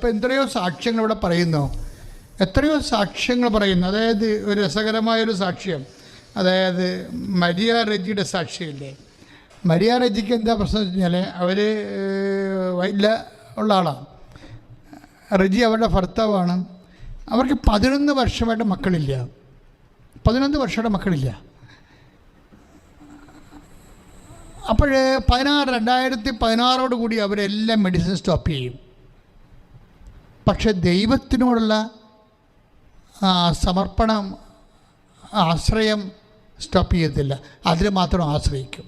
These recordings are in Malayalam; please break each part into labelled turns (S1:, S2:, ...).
S1: ഇപ്പം എത്രയോ സാക്ഷ്യങ്ങൾ ഇവിടെ പറയുന്നു, എത്രയോ സാക്ഷ്യങ്ങൾ പറയുന്നു. അതായത് ഒരു രസകരമായൊരു സാക്ഷ്യം, അതായത് മരിയ റെജിയുടെ സാക്ഷ്യമില്ലേ. മരിയ റെജിക്ക് എന്താ പ്രശ്നം വെച്ച് കഴിഞ്ഞാൽ അവർ വൈല ഉള്ള ആളാണ്. റെജി അവരുടെ ഭർത്താവാണ്. അവർക്ക് 11 വർഷമായിട്ട് മക്കളില്ല. 11 വർഷമായിട്ട് മക്കളില്ല. അപ്പോൾ 2016 കൂടി അവരെല്ലാം മെഡിസിൻ സ്റ്റോപ്പ് ചെയ്യും. പക്ഷെ ദൈവത്തിനോടുള്ള സമർപ്പണം, ആശ്രയം സ്റ്റോപ്പ് ചെയ്യത്തില്ല, അതിൽ മാത്രം ആശ്രയിക്കും.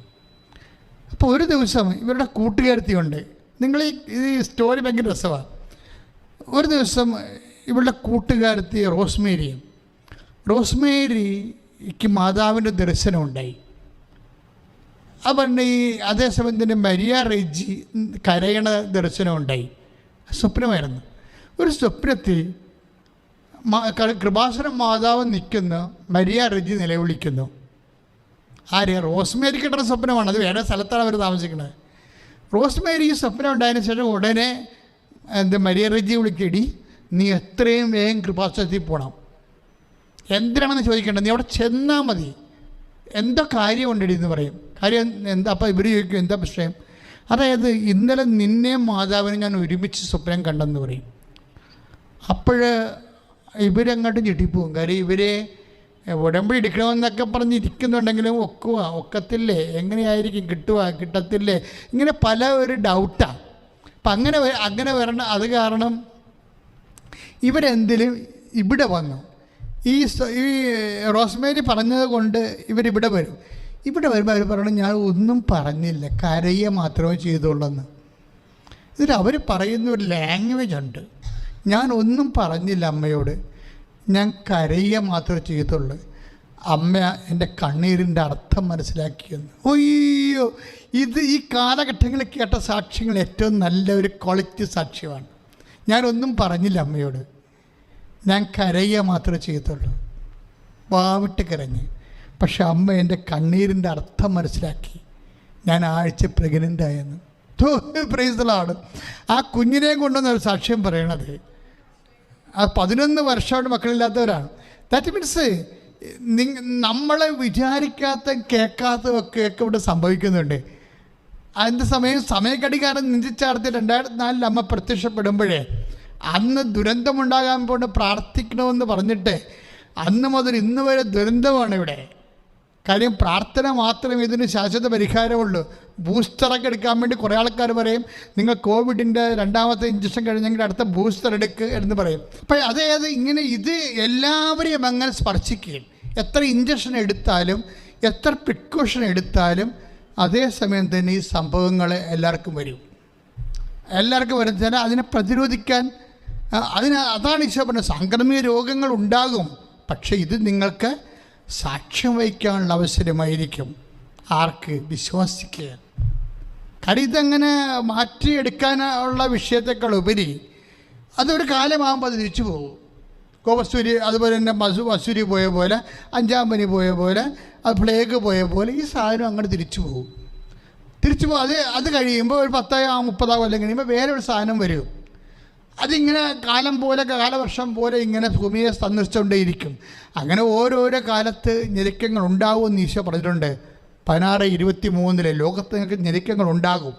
S1: അപ്പോൾ ഒരു ദിവസം ഇവരുടെ കൂട്ടുകാരത്തിയുണ്ട്. നിങ്ങൾ ഈ സ്റ്റോറി ഭയങ്കര രസമാണ്. ഒരു ദിവസം ഇവരുടെ കൂട്ടുകാരത്തി റോസ്മേരിക്ക് മാതാവിൻ്റെ ദർശനം ഉണ്ടായി. അവരുടെ അതേസമയം തന്നെ മരിയ റെജി കരയണ ദർശനം ഉണ്ടായി. സ്വപ്നമായിരുന്നു. ഒരു സ്വപ്നത്തിൽ കൃപാസനം മാതാവ് നിൽക്കുന്നു, മരിയ റെജി നിലവിളിക്കുന്നു. ആര്? റോസ്മേരി കിട്ടുന്ന സ്വപ്നമാണ്. അത് വേറെ സ്ഥലത്താണ് അവർ താമസിക്കുന്നത്. റോസ്മേരി ഈ സ്വപ്നം ഉണ്ടായതിനു ശേഷം ഉടനെ മരിയ റെജി വിളിക്കടി, നീ എത്രയും വേഗം കൃപാസനത്തിൽ പോകണം. എന്തിനാണെന്ന് ചോദിക്കേണ്ടത്, നീ അവിടെ ചെന്നാൽ മതി, എന്തോ കാര്യമുണ്ടടി എന്ന് പറയും. കാര്യം എന്താ? അപ്പോൾ ഇവർ ചോദിക്കും, എന്താ പ്രശ്നം? അതായത് ഇന്നലെ നിന്നെയും മാതാവിനെ ഞാൻ ഒരുമിച്ച് സ്വപ്നം കണ്ടെന്ന് പറയും. അപ്പോൾ ഇവരങ്ങോട്ട് ഞെട്ടിപ്പോവും. കാര്യം ഇവരെ ഉടമ്പടി എടുക്കണമെന്നൊക്കെ പറഞ്ഞിരിക്കുന്നുണ്ടെങ്കിലും ഒക്കത്തില്ലേ, എങ്ങനെയായിരിക്കും, കിട്ടത്തില്ലേ, ഇങ്ങനെ പല ഒരു ഡൗട്ടാണ്. അപ്പം അങ്ങനെ വരണം. അത് കാരണം ഇവരെന്തിലും ഇവിടെ വന്നു. ഈ റോസ്മേരി പറഞ്ഞത് കൊണ്ട് ഇവരിവിടെ വരും. ഇവിടെ വരുമ്പോൾ അവർ പറയണം, ഞാൻ ഒന്നും പറഞ്ഞില്ല, കരയുക മാത്രമേ ചെയ്തുള്ളെന്ന്. ഇതിൽ അവർ പറയുന്ന ഒരു ലാംഗ്വേജ് ഉണ്ട്. ഞാൻ ഒന്നും പറഞ്ഞില്ല അമ്മയോട്, ഞാൻ കരയുക മാത്രമേ ചെയ്തുള്ളൂ. അമ്മ എൻ്റെ കണ്ണീരിൻ്റെ അർത്ഥം മനസ്സിലാക്കിയെന്ന്. അയ്യോ, ഇത് ഈ കാലഘട്ടങ്ങളിൽ കേട്ട സാക്ഷ്യങ്ങൾ ഏറ്റവും നല്ല ഒരു ക്വാളിറ്റി സാക്ഷ്യമാണ്. ഞാനൊന്നും പറഞ്ഞില്ല അമ്മയോട്, ഞാൻ കരയുക മാത്രമേ ചെയ്തുള്ളൂ. വാവിട്ട് കരഞ്ഞ്. പക്ഷെ അമ്മ എൻ്റെ കണ്ണീരിൻ്റെ അർത്ഥം മനസ്സിലാക്കി. ഞാൻ ആഴ്ച പ്രഗ്നൻ്റായെന്ന്. പ്രൈസ്ലാണ് ആ കുഞ്ഞിനെയും കൊണ്ടുവന്ന ഒരു സാക്ഷ്യം പറയണത്. ആ 11 വർഷമായിട്ട് മക്കളില്ലാത്തവരാണ്. ദാറ്റ് മീൻസ് നമ്മളെ വിചാരിക്കാത്ത കേൾക്കാത്തതൊക്കെ ഇവിടെ സംഭവിക്കുന്നുണ്ട്. അതിൻ്റെ സമയക്കടിക്കാരൻ നിഞ്ചിച്ചാർത്തി 2004 അമ്മ പ്രത്യക്ഷപ്പെടുമ്പോഴേ അന്ന് ദുരന്തമുണ്ടാകാൻ കൊണ്ട് പ്രാർത്ഥിക്കണമെന്ന് പറഞ്ഞിട്ട് അന്ന് മുതൽ ഇന്ന് വരെ ദുരന്തമാണ് ഇവിടെ. കാര്യം പ്രാർത്ഥന മാത്രമേ ഇതിന് ശാശ്വത പരിഹാരമുള്ളൂ. ബൂസ്റ്ററൊക്കെ എടുക്കാൻ വേണ്ടി കുറേ ആൾക്കാർ പറയും, നിങ്ങൾ കോവിഡിൻ്റെ 2ാമത്തെ ഇഞ്ചക്ഷൻ കഴിഞ്ഞെങ്കിൽ അടുത്ത ബൂസ്റ്റർ എടുക്കുക എന്ന് പറയും. അപ്പം അതായത് ഇങ്ങനെ ഇത് എല്ലാവരെയും അങ്ങനെ സ്പർശിക്കുകയും എത്ര ഇഞ്ചക്ഷൻ എടുത്താലും എത്ര പ്രിക്കോഷൻ എടുത്താലും അതേസമയം തന്നെ ഈ സംഭവങ്ങൾ എല്ലാവർക്കും വരും. അതിനെ പ്രതിരോധിക്കാൻ അതാണ് ഈശോ പറഞ്ഞത്. സാംക്രമിക രോഗങ്ങൾ ഉണ്ടാകും, പക്ഷേ ഇത് നിങ്ങൾക്ക് സാക്ഷ്യം വഹിക്കാനുള്ള അവസരമായിരിക്കും. ആർക്ക്? വിശ്വസിക്കുക. കാര്യം ഇതങ്ങനെ മാറ്റിയെടുക്കാനുള്ള വിഷയത്തെക്കാൾ ഉപരി അതൊരു കാലമാകുമ്പോൾ അത് തിരിച്ചു പോകും. കോവസൂരി അതുപോലെ തന്നെ വസൂരി പോയ പോലെ, 5-ാം പനി പോയ പോലെ, അത് പ്ലേഗ് പോയ പോലെ ഈ സാധനം അങ്ങോട്ട് തിരിച്ചു പോകും. അത് കഴിയുമ്പോൾ ഒരു 10-30 കൊല്ലം കഴിയുമ്പോൾ വേറെ ഒരു സാധനം വരും. അതിങ്ങനെ കാലവർഷം പോലെ ഇങ്ങനെ ഭൂമിയെ സന്ദർശിച്ചുകൊണ്ടേയിരിക്കും. അങ്ങനെ ഓരോരോ കാലത്ത് ഞെരുക്കങ്ങൾ ഉണ്ടാകുമെന്ന് ഈശോ പറഞ്ഞിട്ടുണ്ട്. 16:23 ലോകത്ത് നിങ്ങൾക്ക് ഞെരുക്കങ്ങൾ ഉണ്ടാകും,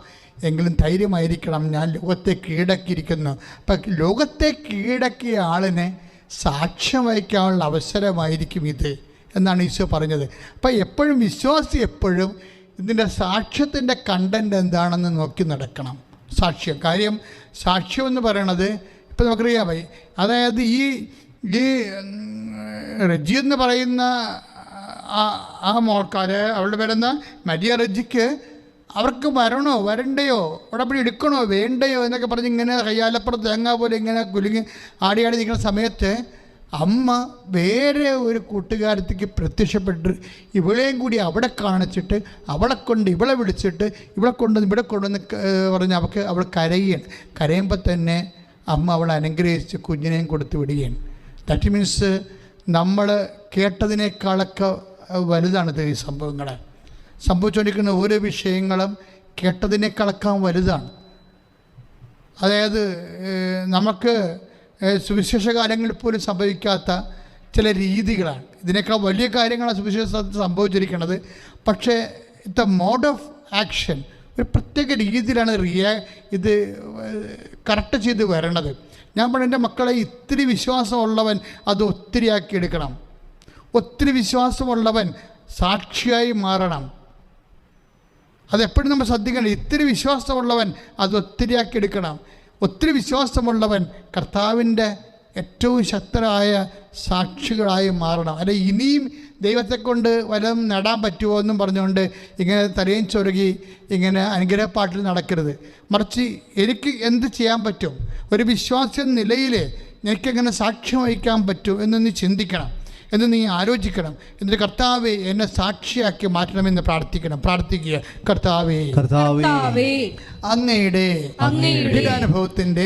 S1: എങ്കിലും ധൈര്യമായിരിക്കണം, ഞാൻ ലോകത്തെ കീഴടക്കിയിരിക്കുന്നു. അപ്പം ലോകത്തെ കീഴടക്കിയ ആളിനെ സാക്ഷ്യം വഹിക്കാനുള്ള അവസരമായിരിക്കും ഇത് എന്നാണ് ഈശോ പറഞ്ഞത്. അപ്പം എപ്പോഴും വിശ്വാസി എപ്പോഴും ഇതിൻ്റെ സാക്ഷ്യത്തിൻ്റെ കണ്ടൻറ്റ് എന്താണെന്ന് നോക്കി നടക്കണം. കാര്യം സാക്ഷ്യം എന്ന് പറയണത് ഇപ്പം നമുക്കറിയാമേ, അതായത് ഈ റെജി എന്ന് പറയുന്ന ആ മോൾക്കാര്, അവളുടെ പേരെന്ന മരിയ റെജിക്ക്, അവർക്ക് വരണ്ടയോ ഉടമ്പടി എടുക്കണോ വേണ്ടയോ എന്നൊക്കെ പറഞ്ഞ് ഇങ്ങനെ കയ്യാലപ്പുറത്ത് തേങ്ങ പോലെ ഇങ്ങനെ കുലുങ്ങി ആടി നിൽക്കുന്ന സമയത്ത് അമ്മ വേറെ ഒരു കൂട്ടുകാരത്തേക്ക് പ്രത്യക്ഷപ്പെട്ട് ഇവളെയും കൂടി അവിടെ കാണിച്ചിട്ട് ഇവളെ വിളിച്ചിട്ട് ഇവിടെ കൊണ്ടുവന്ന് പറഞ്ഞ് അവൾ കരയുമ്പോൾ തന്നെ അമ്മ അവളെ അനുഗ്രഹിച്ച് കുഞ്ഞിനെയും കൊടുത്ത് വിടുകയാണ്. ദാറ്റ് മീൻസ് നമ്മൾ കേട്ടതിനേക്കാളൊക്കെ വലുതാണിത്. ഈ സംഭവിച്ചുകൊണ്ടിരിക്കുന്ന ഓരോ വിഷയങ്ങളും കേട്ടതിനേക്കാളൊക്കെ വലുതാണ്. അതായത് നമുക്ക് സുവിശേഷ കാലങ്ങളിൽ പോലും സംഭവിക്കാത്ത ചില രീതികളാണ്. ഇതിനേക്കാൾ വലിയ കാര്യങ്ങളാണ് സുവിശേഷത്തിൽ സംഭവിച്ചിരിക്കുന്നത്. പക്ഷേ ദ മോഡ് ഓഫ് ആക്ഷൻ ഒരു പ്രത്യേക രീതിയിലാണ് ഇത് കറക്റ്റ് ചെയ്ത് വരണത്. ഞാൻ പറഞ്ഞു, എൻ്റെ മക്കളെ ഇത്തിരി വിശ്വാസമുള്ളവൻ അത് ഒത്തിരിയാക്കി എടുക്കണം. ഒത്തിരി വിശ്വാസമുള്ളവൻ സാക്ഷിയായി മാറണം. അതെപ്പോഴും നമ്മൾ ശ്രദ്ധിക്കണം. ഇത്തിരി വിശ്വാസമുള്ളവൻ അത് ഒത്തിരിയാക്കി എടുക്കണം. ഒത്തിരി വിശ്വാസമുള്ളവൻ കർത്താവിൻ്റെ ഏറ്റവും ശക്തരായ സാക്ഷികളായി മാറണം. അല്ലെ ഇനിയും ദൈവത്തെ കൊണ്ട് വല്ലതും നേടാൻ പറ്റുമോ എന്നും പറഞ്ഞുകൊണ്ട് ഇങ്ങനെ തലയും ചൊരുകി ഇങ്ങനെ അനുഗ്രഹപ്പാട്ടിൽ നടക്കരുത്. മറിച്ച് എനിക്ക് എന്ത് ചെയ്യാൻ പറ്റും, ഒരു വിശ്വാസ നിലയിൽ എനിക്കെങ്ങനെ സാക്ഷ്യം വഹിക്കാൻ പറ്റും എന്ന് നീ ചിന്തിക്കണം, എന്ന് നീ ആലോചിക്കണം. എന്നിട്ട് കർത്താവേ എന്നെ സാക്ഷിയാക്കി മാറ്റണമെന്ന് പ്രാർത്ഥിക്കുക. കർത്താവേ അങ്ങയുടെ പീഡാനുഭവത്തിന്റെ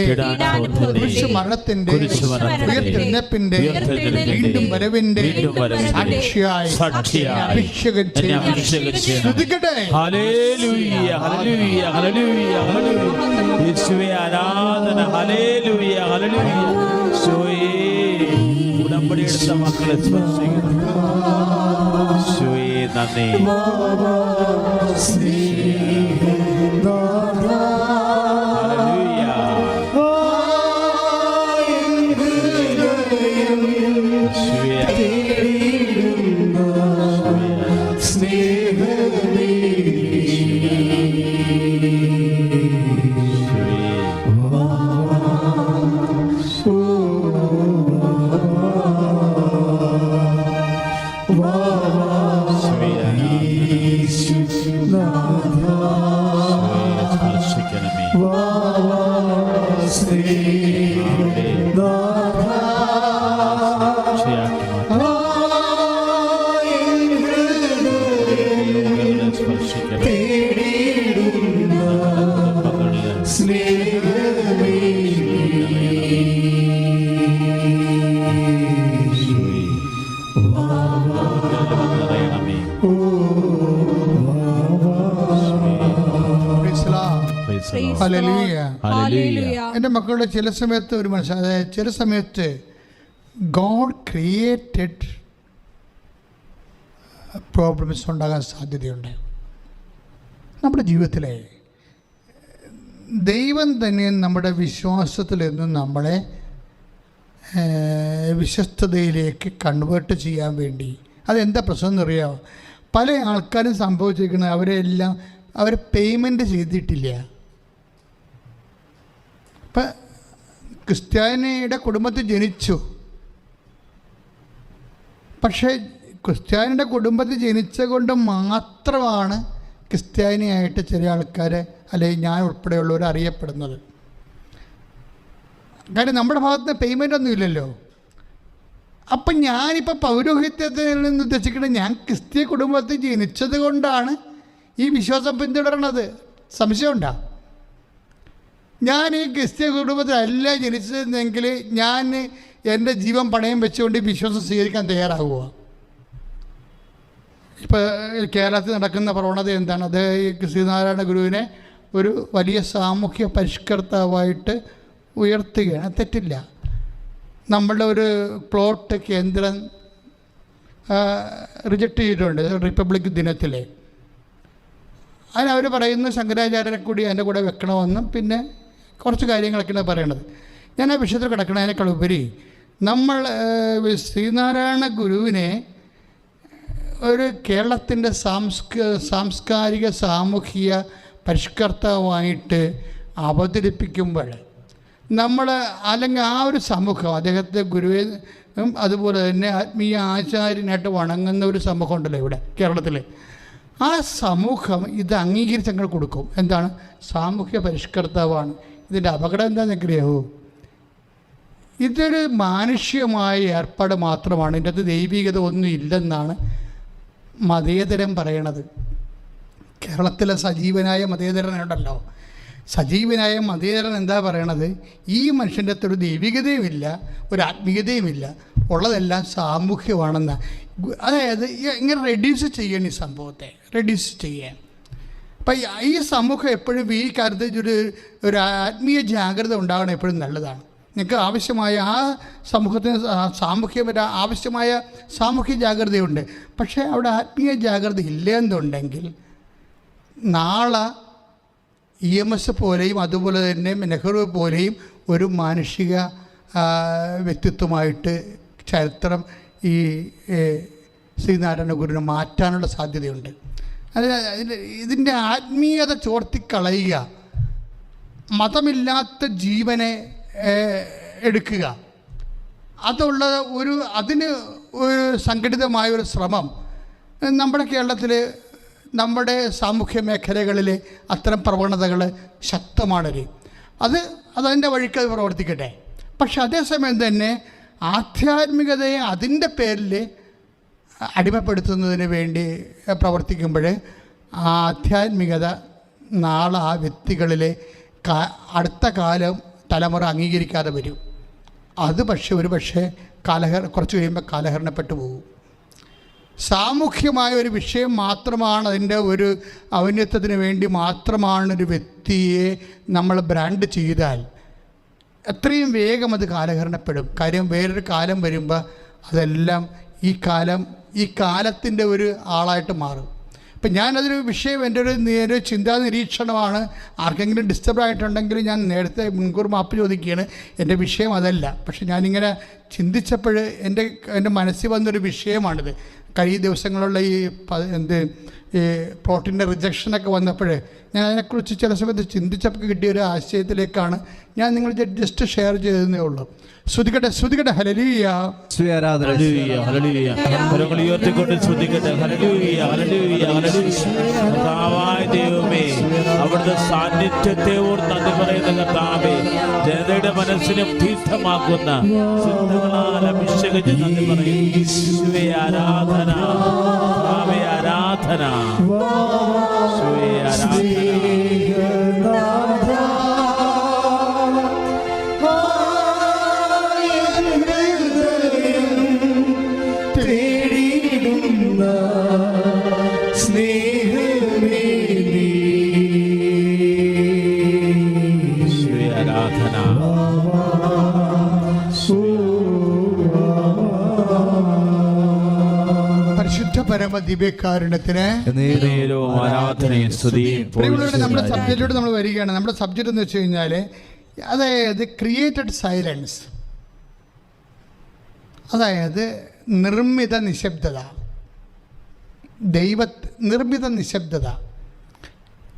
S1: മരണത്തിന്റെ ഉയർത്തെഴുന്നേൽപ്പിന്റെ വീണ്ടും വരവിന്റെ സാക്ഷിയായി അഭിഷേകം ശ്രദ്ധിക്കട്ടെ.
S2: ഉടമ്പടിയെടുത്ത മക്കളെ സ്പർശിക്കുന്നു. നന്ദി.
S1: എൻ്റെ മക്കളുടെ ചില സമയത്ത് ഒരു മനുഷ്യൻ, അതായത് ചില സമയത്ത് ഗോഡ് ക്രിയേറ്റഡ് പ്രോബ്ലംസ് ഉണ്ടാകാൻ സാധ്യതയുണ്ട്. നമ്മുടെ ജീവിതത്തിലെ ദൈവം തന്നെ നമ്മുടെ വിശ്വാസത്തിൽ നിന്നും നമ്മളെ വിശ്വസ്തതയിലേക്ക് കൺവേർട്ട് ചെയ്യാൻ വേണ്ടി. അതെന്താ പ്രശ്നം എന്നറിയാമോ? പല ആൾക്കാരും സംഭവിച്ചിരിക്കുന്നത് അവർ പേയ്മെൻറ്റ് ചെയ്തിട്ടില്ല. ഇപ്പം ക്രിസ്ത്യാനിയുടെ കുടുംബത്തിൽ ജനിച്ചു, പക്ഷേ ക്രിസ്ത്യാനിയുടെ കുടുംബത്തിൽ ജനിച്ച കൊണ്ട് മാത്രമാണ് ക്രിസ്ത്യാനിയായിട്ട് ചില ആൾക്കാർ, അല്ലെങ്കിൽ ഞാൻ ഉൾപ്പെടെയുള്ളവർ അറിയപ്പെടുന്നത്. കാര്യം നമ്മുടെ ഭാഗത്ത് നിന്ന് പേയ്മെൻ്റ് ഒന്നും ഇല്ലല്ലോ. അപ്പം ഞാനിപ്പോൾ പൗരോഹിത്യത്തിൽ നിന്ന് ഉദ്ദേശിക്കുന്നത് ഞാൻ ക്രിസ്ത്യ കുടുംബത്തിൽ ജനിച്ചത് കൊണ്ടാണ് ഈ വിശ്വാസം പിന്തുടരണത്. സംശയമുണ്ടോ? ഞാൻ ഈ ക്രിസ്ത്യ കുടുംബത്തിലല്ല ജനിച്ചതെങ്കിൽ ഞാൻ എൻ്റെ ജീവൻ പണയം വെച്ചുകൊണ്ട് ഈ വിശ്വാസം സ്വീകരിക്കാൻ തയ്യാറാകുക. ഇപ്പോൾ കേരളത്തിൽ നടക്കുന്ന പ്രവണത എന്താണ്? അത് ശ്രീനാരായണ ഗുരുവിനെ ഒരു വലിയ സാമൂഹ്യ പരിഷ്കർത്താവായിട്ട് ഉയർത്തുകയാണ്. തെറ്റില്ല. നമ്മളുടെ ഒരു പ്ലോട്ട് കേന്ദ്രം റിജക്റ്റ് ചെയ്തിട്ടുണ്ട് റിപ്പബ്ലിക് ദിനത്തിൽ. അതിനവർ പറയുന്നു ശങ്കരാചാര്യരെ കൂടി അതിൻ്റെ കൂടെ വെക്കണമെന്നും പിന്നെ കുറച്ച് കാര്യങ്ങളൊക്കെയാണ് പറയണത്. ഞാൻ ആ വിഷയത്തിൽ കിടക്കണതിനേക്കാൾ ഉപരി നമ്മൾ ശ്രീനാരായണ ഗുരുവിനെ ഒരു കേരളത്തിൻ്റെ സാംസ്കാരിക സാമൂഹിക പരിഷ്കർത്താവായിട്ട് അവതരിപ്പിക്കുമ്പോൾ നമ്മൾ അല്ലെങ്കിൽ ആ ഒരു സമൂഹം അദ്ദേഹത്തെ ഗുരുവെ അതുപോലെ തന്നെ ആത്മീയ ആചാര്യനായിട്ട് വണങ്ങുന്ന ഒരു സമൂഹം ഉണ്ടല്ലോ ഇവിടെ കേരളത്തിൽ. ആ സമൂഹം ഇത് അംഗീകരിച്ച് അങ്ങ് കൊടുക്കും. എന്താണ്? സാമൂഹ്യ പരിഷ്കർത്താവാണ്. ഇതിൻ്റെ അപകടം എന്താണെന്ന് അറിയാമോ? ഇതൊരു മാനുഷ്യമായ ഏർപ്പാട് മാത്രമാണ്. ഇതിൻ്റെ അകത്ത് ദൈവികത ഒന്നും ഇല്ലെന്നാണ് മതേതരം പറയണത്. കേരളത്തിലെ സജീവനായ മതേതരനുണ്ടല്ലോ, സജീവനായ മതേതരൻ എന്താ പറയണത്? ഈ മനുഷ്യൻ്റെ അകത്ത് ഒരു ദൈവികതയുമില്ല, ഒരു ആത്മീയതയുമില്ല, ഉള്ളതെല്ലാം സാമൂഹ്യമാണെന്ന്. അതായത് ഇങ്ങനെ റെഡ്യൂസ് ചെയ്യണം, ഈ സംഭവത്തെ റെഡ്യൂസ് ചെയ്യാൻ. അപ്പം ഈ സമൂഹം എപ്പോഴും ഈ കാര്യത്തിൽ ഒരു ആത്മീയ ജാഗ്രത ഉണ്ടാകണം എപ്പോഴും നല്ലതാണ്. നിങ്ങൾക്ക് ആവശ്യമായ ആ സമൂഹത്തിന് ആവശ്യമായ സാമൂഹ്യ ജാഗ്രതയുണ്ട്. പക്ഷേ അവിടെ ആത്മീയ ജാഗ്രത ഇല്ലെന്നുണ്ടെങ്കിൽ നാളെ EMS പോലെയും അതുപോലെ തന്നെ നെഹ്റു പോലെയും ഒരു മാനുഷിക വ്യക്തിത്വമായിട്ട് ചരിത്രം ഈ ശ്രീനാരായണ ഗുരുവിനെ മാറ്റാനുള്ള സാധ്യതയുണ്ട്. ഇതിൻ്റെ ആത്മീയത ചോർത്തിക്കളയുക, മതമില്ലാത്ത ജീവനെ എടുക്കുക, അതിന് ഒരു സംഘടിതമായ ഒരു ശ്രമം നമ്മുടെ കേരളത്തിൽ നമ്മുടെ സാമൂഹ്യ മേഖലകളിൽ അത്തരം പ്രവണതകൾ ശക്തമാണ്. അതതിൻ്റെ വഴിക്ക് അത് പ്രവർത്തിക്കട്ടെ. പക്ഷെ അതേസമയം തന്നെ ആധ്യാത്മികതയെ അതിൻ്റെ പേരിൽ അടിമപ്പെടുത്തുന്നതിന് വേണ്ടി പ്രവർത്തിക്കുമ്പോൾ ആ ആധ്യാത്മികത നാളെ ആ വ്യക്തികളിലെ അടുത്ത തലമുറ അംഗീകരിക്കാതെ വരും. അത് പക്ഷേ കുറച്ച് കഴിയുമ്പോൾ കാലഹരണപ്പെട്ടു പോകും. സാമൂഹ്യമായ ഒരു വിഷയം മാത്രമാണ്, അതിൻ്റെ ഒരു ഔന്നത്യത്തിന് വേണ്ടി മാത്രമാണ് ഒരു വ്യക്തിയെ നമ്മൾ ബ്രാൻഡ് ചെയ്താൽ എത്രയും വേഗം അത് കാലഹരണപ്പെടും. കാര്യം വേറൊരു കാലം വരുമ്പോൾ അതെല്ലാം ഈ കാലത്തിൻ്റെ ഒരു ആളായിട്ട് മാറും. ഇപ്പം ഞാനതൊരു വിഷയം എൻ്റെ ഒരു ചിന്താ നിരീക്ഷണമാണ്. ആർക്കെങ്കിലും ഡിസ്റ്റർബ് ആയിട്ടുണ്ടെങ്കിൽ ഞാൻ നേരത്തെ മുൻകൂർ മാപ്പ് ചോദിക്കുകയാണ്. എൻ്റെ വിഷയം അതല്ല. പക്ഷെ ഞാനിങ്ങനെ ചിന്തിച്ചപ്പോൾ എൻ്റെ മനസ്സിൽ വന്നൊരു വിഷയമാണിത്. കഴിഞ്ഞ ദിവസങ്ങളുള്ള ഈ പ്രോട്ടീൻ്റെ റിജക്ഷനൊക്കെ വന്നപ്പോൾ ഞാൻ അതിനെക്കുറിച്ച് ചില സമയത്ത് ചിന്തിച്ചപ്പോൾ കിട്ടിയൊരു ആശയത്തിലേക്കാണ് ഞാൻ നിങ്ങൾ ജസ്റ്റ് ഷെയർ ചെയ്തതേ ഉള്ളൂ. ശ്രുതികട്ടെ ഹല്ലേലൂയ.
S2: അവിടുത്തെ സാന്നിധ്യത്തെ ഓർത്ത് നന്ദി പറയുന്ന കർത്താവേ, ജനതയുടെ മനസ്സിനും തീർത്ഥമാക്കുന്ന ചിന്തകളാൽ അഭിഷേകിച്ച് നന്ദി പറയുന്നു. ആരാധന, ആരാധന,
S1: പരമദിവ്യകാരുണ്യത്തിന് നമ്മുടെ സബ്ജക്റ്റിലൂടെ നമ്മൾ വരികയാണ്. നമ്മുടെ സബ്ജക്റ്റ് എന്ന് വെച്ച് കഴിഞ്ഞാൽ അതായത് ക്രിയേറ്റഡ് സൈലൻസ്, അതായത് നിർമ്മിത നിശബ്ദത. നിർമ്മിത നിശബ്ദത,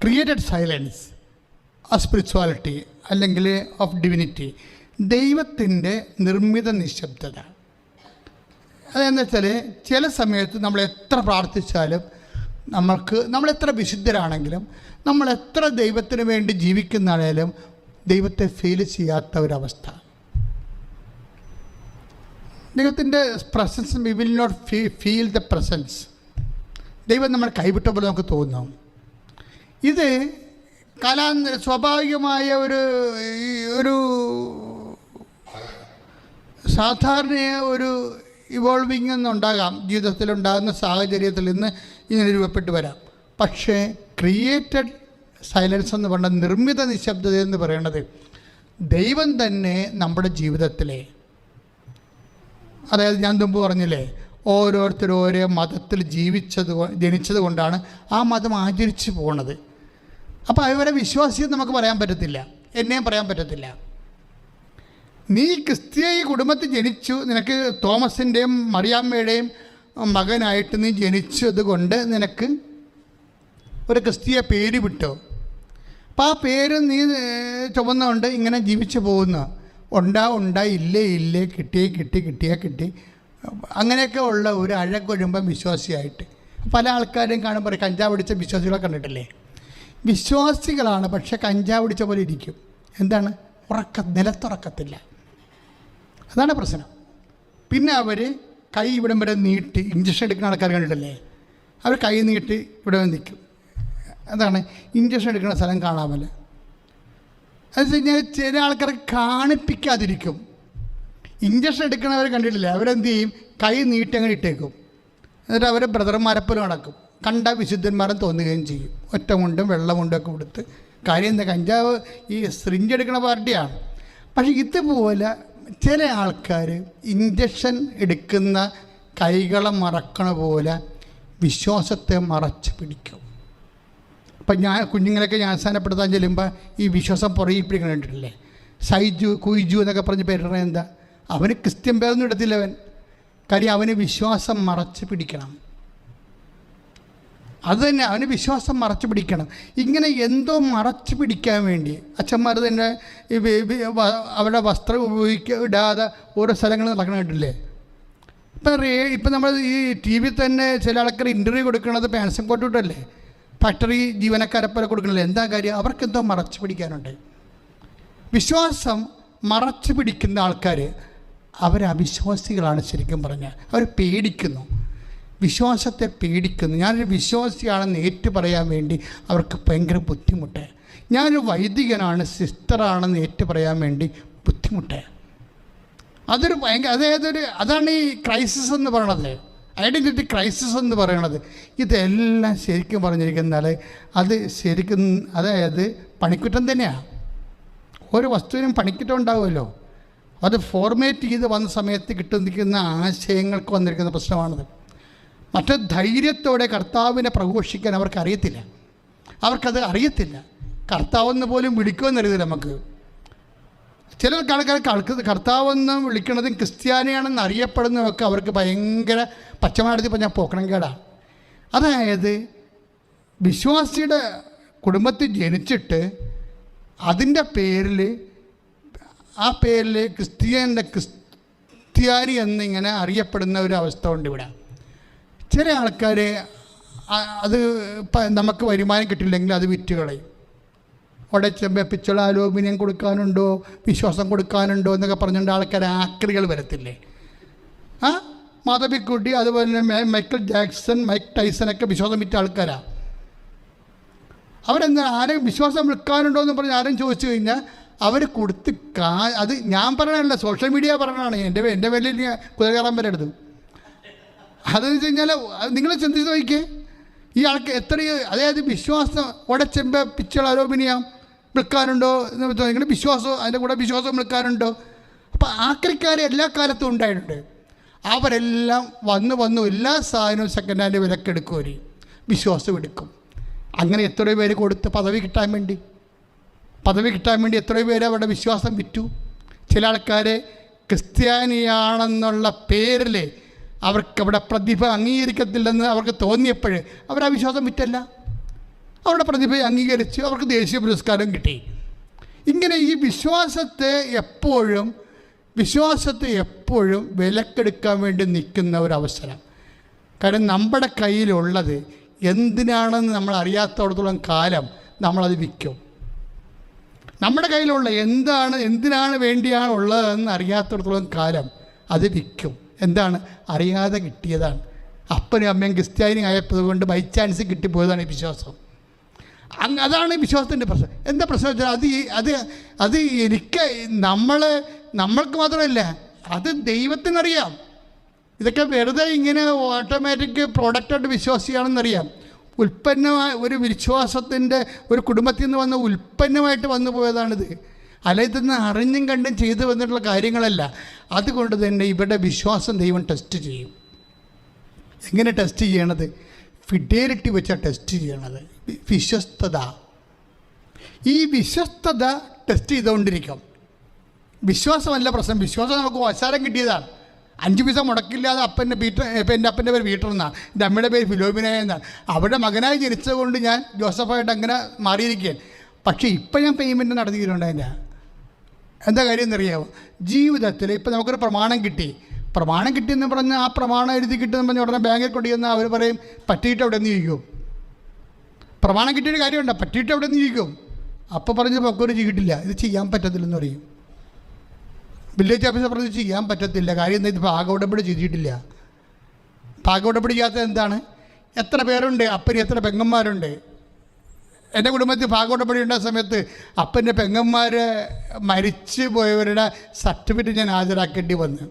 S1: ക്രിയേറ്റഡ് സൈലൻസ് ഓഫ് സ്പിരിച്വാലിറ്റി അല്ലെങ്കിൽ ഓഫ് ഡിവിനിറ്റി. ദൈവത്തിൻ്റെ നിർമ്മിത നിശബ്ദത. അതെന്ന് വെച്ചാൽ ചില സമയത്ത് നമ്മൾ എത്ര പ്രാർത്ഥിച്ചാലും നമ്മൾ എത്ര വിശുദ്ധരാണെങ്കിലും നമ്മൾ എത്ര ദൈവത്തിന് വേണ്ടി ജീവിക്കുന്നതാണേലും ദൈവത്തെ ഫീൽ ചെയ്യാത്ത ഒരവസ്ഥ. ദൈവത്തിൻ്റെ presence, we will not feel the presence. ദൈവം നമ്മൾ കൈവിട്ട പോലെ നമുക്ക് തോന്നും. ഇത് സ്വാഭാവികമായ ഒരു സാധാരണ ഒരു ഇവോൾവിങ് എന്നുണ്ടാകാം, ജീവിതത്തിലുണ്ടാകുന്ന സാഹചര്യത്തിൽ നിന്ന് ഇങ്ങനെ രൂപപ്പെട്ട് വരാം. പക്ഷേ ക്രിയേറ്റഡ് സൈലൻസ് എന്ന് പറഞ്ഞ നിർമ്മിത നിശബ്ദത എന്ന് പറയുന്നത് ദൈവം തന്നെ നമ്മുടെ ജീവിതത്തിലെ, അതായത് ഞാൻ മുമ്പ് പറഞ്ഞില്ലേ, ഓരോരുത്തരും ഓരോ മതത്തിൽ ജനിച്ചത് കൊണ്ടാണ് ആ മതം ആചരിച്ചു പോണത്. അപ്പോൾ അവരെ വിശ്വാസിയെന്ന് നമുക്ക് പറയാൻ പറ്റത്തില്ല, എന്നെയും പറയാൻ പറ്റത്തില്ല. നീ ക്രിസ്തീയ കുടുംബത്തിൽ ജനിച്ചു, നിനക്ക് തോമസിൻ്റെയും മറിയാമ്മയുടെയും മകനായിട്ട് നീ ജനിച്ചത് കൊണ്ട് നിനക്ക് ഒരു ക്രിസ്തീയ പേര് വിട്ടു. അപ്പോൾ ആ പേര് നീ ചുമന്നുകൊണ്ട് ഇങ്ങനെ ജീവിച്ചു പോകുന്നു. ഇല്ലേ കിട്ടി അങ്ങനെയൊക്കെ ഉള്ള ഒരു അഴകൊഴുമ്പം വിശ്വാസിയായിട്ട് പല ആൾക്കാരെയും കാണുമ്പോൾ കഞ്ചാവ് പിടിച്ച വിശ്വാസികളെ കണ്ടിട്ടില്ലേ? വിശ്വാസികളാണ്, പക്ഷെ കഞ്ചാവ് പിടിച്ച പോലെ ഇരിക്കും. എന്താണ്? നിലത്തുറക്കത്തില്ല. അതാണ് പ്രശ്നം. പിന്നെ അവർ കൈ ഇവിടം വരെ നീട്ടി, ഇഞ്ചക്ഷൻ എടുക്കുന്ന ആൾക്കാർ കണ്ടിട്ടില്ലേ? അവർ കൈ നീട്ടി ഇവിടെ നിൽക്കും. അതാണ് ഇഞ്ചക്ഷൻ എടുക്കുന്ന സ്ഥലം കാണാമല്ല. അത് കഴിഞ്ഞാൽ ചില ആൾക്കാർ കാണിപ്പിക്കാതിരിക്കും. ഇഞ്ചക്ഷൻ എടുക്കണവർ കണ്ടിട്ടില്ലേ? അവരെന്ത് ചെയ്യും? കൈ നീട്ടി അങ്ങനെ ഇട്ടേക്കും. എന്നിട്ട് അവരെ ബ്രദർമാരെപ്പോലും നടക്കും. കണ്ട വിശുദ്ധന്മാരും തോന്നുകയും ചെയ്യും. ഒറ്റ മുണ്ടും വെള്ള മുണ്ടൊക്കെ കൊടുത്ത്. കാര്യം എന്താ, കഞ്ചാവ് ഈ സിറിഞ്ച് എടുക്കുന്ന പാർട്ടിയാണ്. പക്ഷേ ഇതുപോലെ ചില ആൾക്കാർ ഇഞ്ചക്ഷൻ എടുക്കുന്ന കൈകളെ മറക്കണ പോലെ വിശ്വാസത്തെ മറച്ച് പിടിക്കും. അപ്പം കുഞ്ഞുങ്ങളൊക്കെ ജ്ഞാനസ്നാനപ്പെടുത്താൻ ചെല്ലുമ്പോൾ ഈ വിശ്വാസം പുറകെ പിടിക്കണ്ടിട്ടില്ലേ? സൈജു കുയിജു എന്നൊക്കെ പറഞ്ഞ് പേരിടണത് എന്താ? അവന് ക്രിസ്ത്യൻ പേരൊന്നും ഇടത്തില്ല അവൻ. കാര്യം അവന് വിശ്വാസം മറച്ച് പിടിക്കണം. അതുതന്നെ, അവന് വിശ്വാസം മറച്ചു പിടിക്കണം. ഇങ്ങനെ എന്തോ മറച്ചു പിടിക്കാൻ വേണ്ടി അച്ഛന്മാർ തന്നെ അവരുടെ വസ്ത്രം ഇടാതെ ഓരോ സ്ഥലങ്ങളിൽ നടക്കണം കേട്ടില്ലേ? ഇപ്പം നമ്മൾ ഈ ടി വി തന്നെ ചില ആൾക്കാർ ഇൻ്റർവ്യൂ കൊടുക്കുന്നത് പാൻസും കോട്ടിട്ടല്ലേ? ഫാക്ടറി ജീവനക്കാരെപ്പോലെ കൊടുക്കണില്ലേ? എന്താ കാര്യം? അവർക്കെന്തോ മറച്ചു പിടിക്കാനുണ്ട്. വിശ്വാസം മറച്ചു പിടിക്കുന്ന ആൾക്കാർ അവരവിശ്വാസികളാണ്. ശരിക്കും പറഞ്ഞാൽ അവർ പേടിക്കുന്നു, വിശ്വാസത്തെ പേടിക്കുന്നു. ഞാനൊരു വിശ്വാസിയാണെന്ന് ഏറ്റു പറയാൻ വേണ്ടി അവർക്ക് ഭയങ്കര ബുദ്ധിമുട്ട്. ഞാനൊരു വൈദികനാണ്, സിസ്റ്ററാണെന്ന് ഏറ്റു പറയാൻ വേണ്ടി ബുദ്ധിമുട്ട്. അതൊരു ഭയങ്കര അതാണ് ഈ ക്രൈസിസ് എന്ന് പറയണത്, ഐഡൻറ്റിറ്റി ക്രൈസിസ് എന്ന് പറയണത്. ഇതെല്ലാം ശരിക്കും പറഞ്ഞിരിക്കുന്നാൽ അത് ശരിക്കും അതായത് പണിക്കുറ്റം തന്നെയാണ്. ഓരോ വസ്തുവിനും പണിക്കുറ്റം ഉണ്ടാവുമല്ലോ. അത് ഫോർമേറ്റ് ചെയ്ത് വന്ന സമയത്ത് കിട്ടുന്ന ആശയങ്ങൾക്ക് വന്നിരിക്കുന്ന പ്രശ്നമാണത്. മറ്റു ധൈര്യത്തോടെ കർത്താവിനെ പ്രഘോഷിക്കാൻ അവർക്കറിയത്തില്ല. അവർക്കത് അറിയത്തില്ല. കർത്താവെന്ന് പോലും വിളിക്കുമെന്നറിയത്തില്ല. നമുക്ക് ചില ആൾക്കാർ കർത്താവെന്ന് വിളിക്കുന്നതും ക്രിസ്ത്യാനിയാണെന്ന് അറിയപ്പെടുന്നതൊക്കെ അവർക്ക് ഭയങ്കര പച്ചമാടത്തി പറഞ്ഞാൽ പോക്കണം കേടാണ്. അതായത് വിശ്വാസിയുടെ കുടുംബത്തിൽ ജനിച്ചിട്ട് അതിൻ്റെ പേരിൽ ആ പേരിൽ ക്രിസ്ത്യാനി എന്നിങ്ങനെ അറിയപ്പെടുന്ന ഒരു അവസ്ഥ ഉണ്ട് ഇവിടെ. ചില ആൾക്കാർ അത് നമുക്ക് വരുമാനം കിട്ടില്ലെങ്കിൽ അത് വിറ്റ് കളയും. അവിടെ പിച്ചള അലൂമിനിയം കൊടുക്കാനുണ്ടോ, വിശ്വാസം കൊടുക്കാനുണ്ടോ എന്നൊക്കെ പറഞ്ഞുകൊണ്ട് ആൾക്കാർ ആക്രികൾ വരത്തില്ലേ? മാധവിക്കുട്ടി, അതുപോലെ തന്നെ മൈക്കിൾ ജാക്സൺ, മൈക്ക് ടൈസനൊക്കെ വിശ്വാസം വിറ്റ ആൾക്കാരാണ്. അവരെന്താ ആരും വിശ്വാസം വിൽക്കാനുണ്ടോ എന്ന് പറഞ്ഞ് ആരും ചോദിച്ചു കഴിഞ്ഞാൽ അവർ കൊടുത്ത് അത് ഞാൻ പറയണല്ല, സോഷ്യൽ മീഡിയ പറയണതാണ്. എൻ്റെ പേരിൽ കുതിര കയറാൻ വരരുത്. അതെന്ന് വെച്ച് കഴിഞ്ഞാൽ നിങ്ങൾ ചിന്തിച്ച് നോക്കിക്കേ, ഈ ആൾക്ക് എത്രയോ, അതായത് വിശ്വാസം ഉടച്ചെമ്പ പിച്ചള അലൂമിനിയം വിൽക്കാനുണ്ടോ എന്ന് നിങ്ങൾ വിശ്വാസം, അതിൻ്റെ കൂടെ വിശ്വാസം വിൽക്കാനുണ്ടോ? അപ്പോൾ ആക്രിക്കാർ എല്ലാ കാലത്തും ഉണ്ടായിട്ടുണ്ട്. അവരെല്ലാം വന്നു എല്ലാ സാധനവും സെക്കൻഡ് ഹാൻഡ് വിലക്കെടുക്കും, ഒരു വിശ്വാസം എടുക്കും. അങ്ങനെ എത്രയോ പേര് കൊടുത്ത് പദവി കിട്ടാൻ വേണ്ടി എത്രയോ പേര് അവരുടെ വിശ്വാസം വിറ്റു. ചില ആൾക്കാർ ക്രിസ്ത്യാനിയാണെന്നുള്ള പേരിൽ അവർക്കവിടെ പ്രതിഭ അംഗീകരിക്കത്തില്ലെന്ന് അവർക്ക് തോന്നിയപ്പോൾ അവർ ആ വിശ്വാസം വിറ്റല്ല, അവരുടെ പ്രതിഭയെ അംഗീകരിച്ച് അവർക്ക് ദേശീയ പുരസ്കാരം കിട്ടി. ഇങ്ങനെ ഈ വിശ്വാസത്തെ എപ്പോഴും വിലക്കെടുക്കാൻ വേണ്ടി നിൽക്കുന്ന ഒരവസരം. കാരണം നമ്മുടെ കയ്യിലുള്ളത് എന്തിനാണെന്ന് നമ്മൾ അറിയാത്തടത്തോളം കാലം നമ്മളത് വിൽക്കും. നമ്മുടെ കയ്യിലുള്ള എന്തിനാണ് വേണ്ടിയാണ് ഉള്ളതെന്ന് അറിയാത്തടത്തോളം കാലം അത് വിൽക്കും. എന്താണ്? അറിയാതെ കിട്ടിയതാണ്. അപ്പനും അമ്മയും ക്രിസ്ത്യാനി ആയപ്പോൾ കൊണ്ട് ബൈ ചാൻസ് കിട്ടിപ്പോയതാണ് ഈ വിശ്വാസം. അതാണ് വിശ്വാസത്തിൻ്റെ പ്രശ്നം. എന്താ പ്രശ്നം വെച്ചാൽ അത് നമ്മൾക്ക് മാത്രമല്ല, അത് ദൈവത്തിനറിയാം. ഇതൊക്കെ വെറുതെ ഇങ്ങനെ ഓട്ടോമാറ്റിക് പ്രോഡക്റ്റായിട്ട് വിശ്വാസിയാണെന്നറിയാം. ഉൽപ്പന്നമായ ഒരു വിശ്വാസത്തിൻ്റെ ഒരു കുടുംബത്തിൽ നിന്ന് വന്ന ഉൽപ്പന്നമായിട്ട് വന്നു പോയതാണിത്. അല്ലാതെ അറിഞ്ഞും കണ്ടും ചെയ്തു വന്നിട്ടുള്ള കാര്യങ്ങളല്ല. അതുകൊണ്ട് തന്നെ ഇവിടെ വിശ്വാസം ദൈവം ടെസ്റ്റ് ചെയ്യും. എങ്ങനെ ടെസ്റ്റ് ചെയ്യണത്? ഫിഡേലിറ്റി വെച്ചാണ് ടെസ്റ്റ് ചെയ്യണത്. വിശ്വസ്തത. ഈ വിശ്വസ്തത ടെസ്റ്റ് ചെയ്തുകൊണ്ടിരിക്കും. വിശ്വാസമല്ല പ്രശ്നം. വിശ്വാസം നമുക്ക് അവസാരം കിട്ടിയതാണ്. 5 പൈസ മുടക്കില്ലാതെ എൻ്റെ അപ്പൻ്റെ പേര് പീറ്റർ എന്നാണ്, എൻ്റെ അമ്മയുടെ പേര് ഫിലോമിന എന്നാണ്. അവിടെ മകനായി ജനിച്ചതുകൊണ്ട് ഞാൻ ജോസഫായിട്ട് അങ്ങനെ മാറിയിരിക്കുകയാണ്. പക്ഷേ ഇപ്പം ഞാൻ പേയ്മെൻറ്റ് നടത്തിയിട്ടുണ്ടായില്ല. എന്താ കാര്യം എന്നറിയാമോ? ജീവിതത്തിൽ ഇപ്പം നമുക്കൊരു പ്രമാണം കിട്ടിയെന്ന് പറഞ്ഞാൽ ആ പ്രമാണം എഴുതി കിട്ടുമെന്ന് പറഞ്ഞാൽ ഉടനെ ബാങ്കിൽ കൊണ്ടുവന്നാൽ അവർ പറയും പറ്റിയിട്ട് അവിടെ നിന്ന് ചോദിക്കും. പ്രമാണം കിട്ടിയൊരു കാര്യമുണ്ടോ? പറ്റിയിട്ട് അവിടെ നിന്ന് ചോദിക്കും. അപ്പോൾ പറഞ്ഞ് പൊക്കൊരു ചെയ്തിട്ടില്ല, ഇത് ചെയ്യാൻ പറ്റത്തില്ലെന്ന് പറയും. വില്ലേജ് ഓഫീസർ പറഞ്ഞ് ചെയ്യാൻ പറ്റത്തില്ല. കാര്യം എന്താ? ഇത് ഭാഗോടമ്പടി ചെയ്തിട്ടില്ല. ഭാഗോടമ്പടി ചെയ്യാത്തത് എന്താണ്? എത്ര പേരുണ്ട് അപ്പന്, എത്ര പെങ്ങന്മാരുണ്ട്? എൻ്റെ കുടുംബത്തിൽ ഭാഗോടമ്പടി ഉണ്ടായ സമയത്ത് അപ്പൻ്റെ പെങ്ങന്മാർ മരിച്ചു പോയവരുടെ സർട്ടിഫിക്കറ്റ് ഞാൻ ഹാജരാക്കേണ്ടി വന്നു.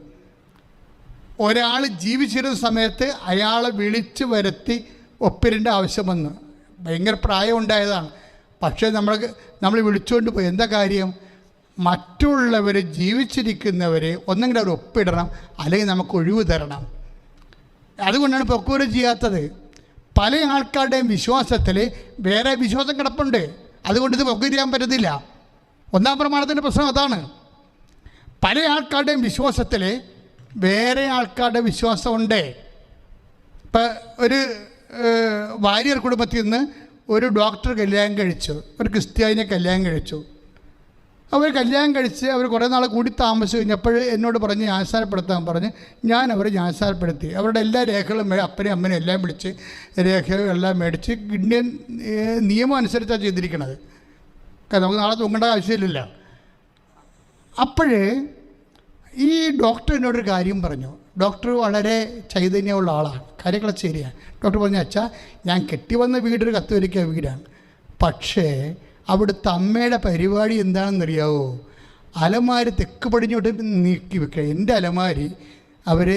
S1: ഒരാൾ ജീവിച്ചിരുന്ന സമയത്ത് അയാളെ വിളിച്ചു വരുത്തി ഒപ്പിരേണ്ട ആവശ്യം വന്നു. ഭയങ്കര പ്രായം ഉണ്ടായതാണ്. പക്ഷേ നമ്മൾ വിളിച്ചുകൊണ്ട് പോയി. എന്താ കാര്യം? മറ്റുള്ളവർ ജീവിച്ചിരിക്കുന്നവർ ഒന്നെങ്കിലും അവർ ഒപ്പിടണം, അല്ലെങ്കിൽ നമുക്ക് ഒഴിവ് തരണം. അതുകൊണ്ടാണ് പൊക്കൂര ചെയ്യാത്തത്. പല ആൾക്കാരുടെയും വിശ്വാസത്തിൽ വേറെ വിശ്വാസം കിടപ്പുണ്ട്. അതുകൊണ്ട് ഇത് പൊക്കൂര ചെയ്യാൻ പറ്റത്തില്ല. ഒന്നാം പ്രമാണത്തിൻ്റെ പ്രശ്നം അതാണ്. പല ആൾക്കാരുടെയും വിശ്വാസത്തിൽ വേറെ ആൾക്കാരുടെ വിശ്വാസമുണ്ട്. ഇപ്പം ഒരു വാര്യർ കുടുംബത്തിൽ നിന്ന് ഒരു ഡോക്ടർ കല്യാണം കഴിച്ചു, ഒരു ക്രിസ്ത്യാനിയെ കല്യാണം കഴിച്ചു. അവർ കല്യാണം കഴിച്ച് അവർ കുറേ നാൾ കൂടി താമസിച്ച് കഴിഞ്ഞപ്പോൾ എന്നോട് പറഞ്ഞ് ജ്ഞാനസ്നാനപ്പെടുത്താൻ പറഞ്ഞ് ഞാൻ അവരെ ജ്ഞാനസ്നാനപ്പെടുത്തി. അവരുടെ എല്ലാ രേഖകളും അപ്പനെയും അമ്മനെയും എല്ലാം വിളിച്ച് രേഖകളെല്ലാം മേടിച്ച് ഇന്ത്യൻ നിയമം അനുസരിച്ചാണ് ചെയ്തിരിക്കുന്നത്. നമുക്ക് നാളെ തൂങ്ങേണ്ട ആവശ്യമില്ലല്ലോ. അപ്പോഴേ ഈ ഡോക്ടർ എന്നോടൊരു കാര്യം പറഞ്ഞു. ഡോക്ടർ വളരെ ചൈതന്യമുള്ള ആളാണ്, കാര്യങ്ങളൊക്കെ ശരിയാണ്. ഡോക്ടർ പറഞ്ഞു, അച്ഛാ, ഞാൻ കെട്ടിവന്ന വീടൊരു കത്തോലിക്ക വീടാണ്. പക്ഷേ അവിടുത്തെ അമ്മയുടെ പരിപാടി എന്താണെന്നറിയാവോ? അലമാരി തെക്ക് പടിഞ്ഞോട്ട് നീക്കി വെക്കുക. എൻ്റെ അലമാരി അവർ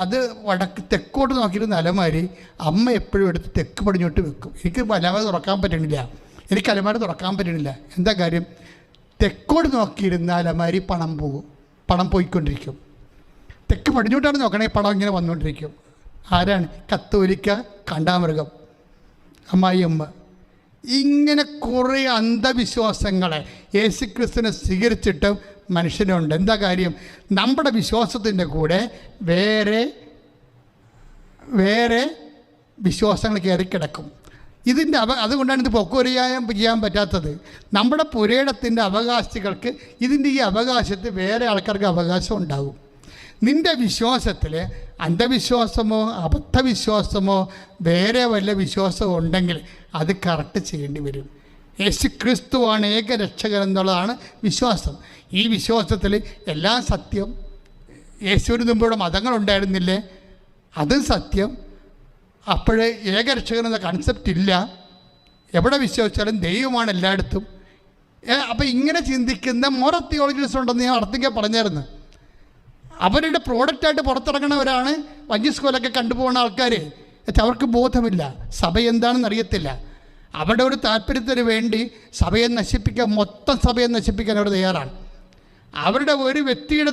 S1: അത് വടക്ക് തെക്കോട്ട് നോക്കിയിരുന്ന അലമാരി അമ്മ എപ്പോഴും എടുത്ത് തെക്ക് പടിഞ്ഞോട്ട് വെക്കും. എനിക്ക് അലമാരി തുറക്കാൻ പറ്റണില്ല, എനിക്ക് അലമാരി തുറക്കാൻ പറ്റണില്ല. എന്താ കാര്യം? തെക്കോട്ട് നോക്കിയിരുന്ന അലമാരി പണം പോയിക്കൊണ്ടിരിക്കും. തെക്ക് പടിഞ്ഞോട്ടാണ് നോക്കണേ, പണം ഇങ്ങനെ വന്നുകൊണ്ടിരിക്കും. ആരാണ്? കത്തോലിക്ക കാണ്ടാമൃഗം, അമ്മായിയമ്മ. ഇങ്ങനെ കുറേ അന്ധവിശ്വാസങ്ങളെ യേശുക്രിസ്തുവിനെ സ്വീകരിച്ചിട്ടും മനുഷ്യനുണ്ട്. എന്താ കാര്യം? നമ്മുടെ വിശ്വാസത്തിൻ്റെ കൂടെ വേറെ വിശ്വാസങ്ങൾ കയറി കിടക്കും. അതുകൊണ്ടാണ് ഇത് ചെയ്യാൻ പറ്റാത്തത്. നമ്മുടെ പുരയിടത്തിൻ്റെ അവകാശികൾക്ക് ഇതിൻ്റെ ഈ അവകാശത്തിൽ വേറെ ആൾക്കാർക്ക് അവകാശം ഉണ്ടാകും. നിൻ്റെ വിശ്വാസത്തിൽ അന്ധവിശ്വാസമോ അബദ്ധവിശ്വാസമോ വേറെ വല്ല വിശ്വാസമോ ഉണ്ടെങ്കിൽ അത് കറക്റ്റ് ചെയ്യേണ്ടി വരും. യേശുക്രിസ്തുവാണ് ഏക രക്ഷകൻ എന്നുള്ളതാണ് വിശ്വാസം. ഈ വിശ്വാസത്തിൽ എല്ലാം സത്യം. യേശുവിന് മുമ്പ് മതങ്ങളുണ്ടായിരുന്നില്ലേ? അതും സത്യം. അപ്പോഴേ ഏകരക്ഷകൻ എന്ന കൺസെപ്റ്റ് ഇല്ല. എവിടെ വിശ്വസിച്ചാലും ദൈവമാണ് എല്ലായിടത്തും. അപ്പോൾ ഇങ്ങനെ ചിന്തിക്കുന്ന മോറൽ തിയോളജിസ്റ്റ് ഉണ്ടെന്ന് ഞാൻ അർത്ഥിക്കാൻ പറഞ്ഞായിരുന്നു. അവരുടെ പ്രോഡക്റ്റായിട്ട് പുറത്തിറങ്ങണവരാണ് വഞ്ചി സ്കൂളൊക്കെ കണ്ടുപോകുന്ന ആൾക്കാർ. അവർക്ക് ബോധമില്ല, സഭ എന്താണെന്ന് അറിയത്തില്ല. അവരുടെ ഒരു താല്പര്യത്തിന് വേണ്ടി സഭയെ നശിപ്പിക്കാൻ, മൊത്തം സഭയെ നശിപ്പിക്കാൻ അവർ തയ്യാറാണ്. അവരുടെ ഒരു വ്യക്തിയുടെ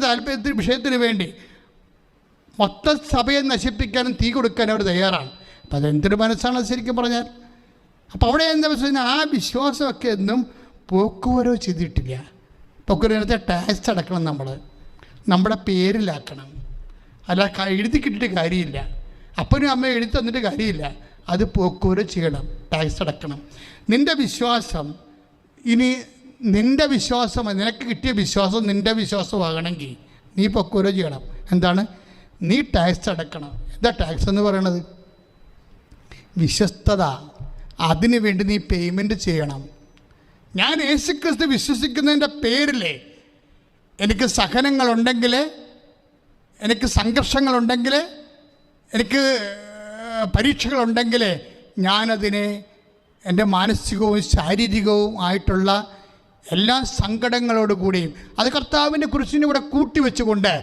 S1: വിഷയത്തിന് വേണ്ടി മൊത്തം സഭയെ നശിപ്പിക്കാനും തീ കൊടുക്കാനും അവർ തയ്യാറാണ്. അപ്പം അതെന്തൊരു മനസ്സാണ് ശരിക്കും പറഞ്ഞാൽ. അപ്പോൾ അവിടെ എന്താ വെച്ചാൽ ആ വിശ്വാസമൊക്കെ ഒന്നും പോക്കുവരോ ചെയ്തിട്ടില്ല. പോക്കുവരത്തെ ടാക്സ് അടക്കണം, നമ്മുടെ പേരിലാക്കണം. അല്ല എഴുതി കിട്ടിയിട്ട് കാര്യമില്ല. അപ്പനും അമ്മ എഴുതി തന്നിട്ട് കാര്യമില്ല. അത് പോക്കുവരോ ചെയ്യണം, ടാക്സ് അടക്കണം. നിൻ്റെ വിശ്വാസം നിനക്ക് കിട്ടിയ വിശ്വാസം നിൻ്റെ വിശ്വാസമാകണമെങ്കിൽ നീ പോക്കുവരോ ചെയ്യണം. എന്താണ്? നീ ടാക്സ് അടക്കണം. എന്താ ടാക്സ് എന്ന് പറയണത്? വിശ്വസ്തത. അതിനു വേണ്ടി നീ പേയ്മെൻറ്റ് ചെയ്യണം. ഞാൻ യേശുക്രിസ്തു വിശ്വസിക്കുന്നതിൻ്റെ പേരിലേ എനിക്ക് സഹനങ്ങളുണ്ടെങ്കിൽ, എനിക്ക് സംഘർഷങ്ങളുണ്ടെങ്കിൽ, എനിക്ക് പരീക്ഷകളുണ്ടെങ്കിൽ ഞാനതിനെ എൻ്റെ മാനസികവും ശാരീരികവും ആയിട്ടുള്ള എല്ലാ സങ്കടങ്ങളോടുകൂടിയും അത് കർത്താവിൻ്റെ കുരിശിനെ ഇവിടെ കൂട്ടിവെച്ചുകൊണ്ട്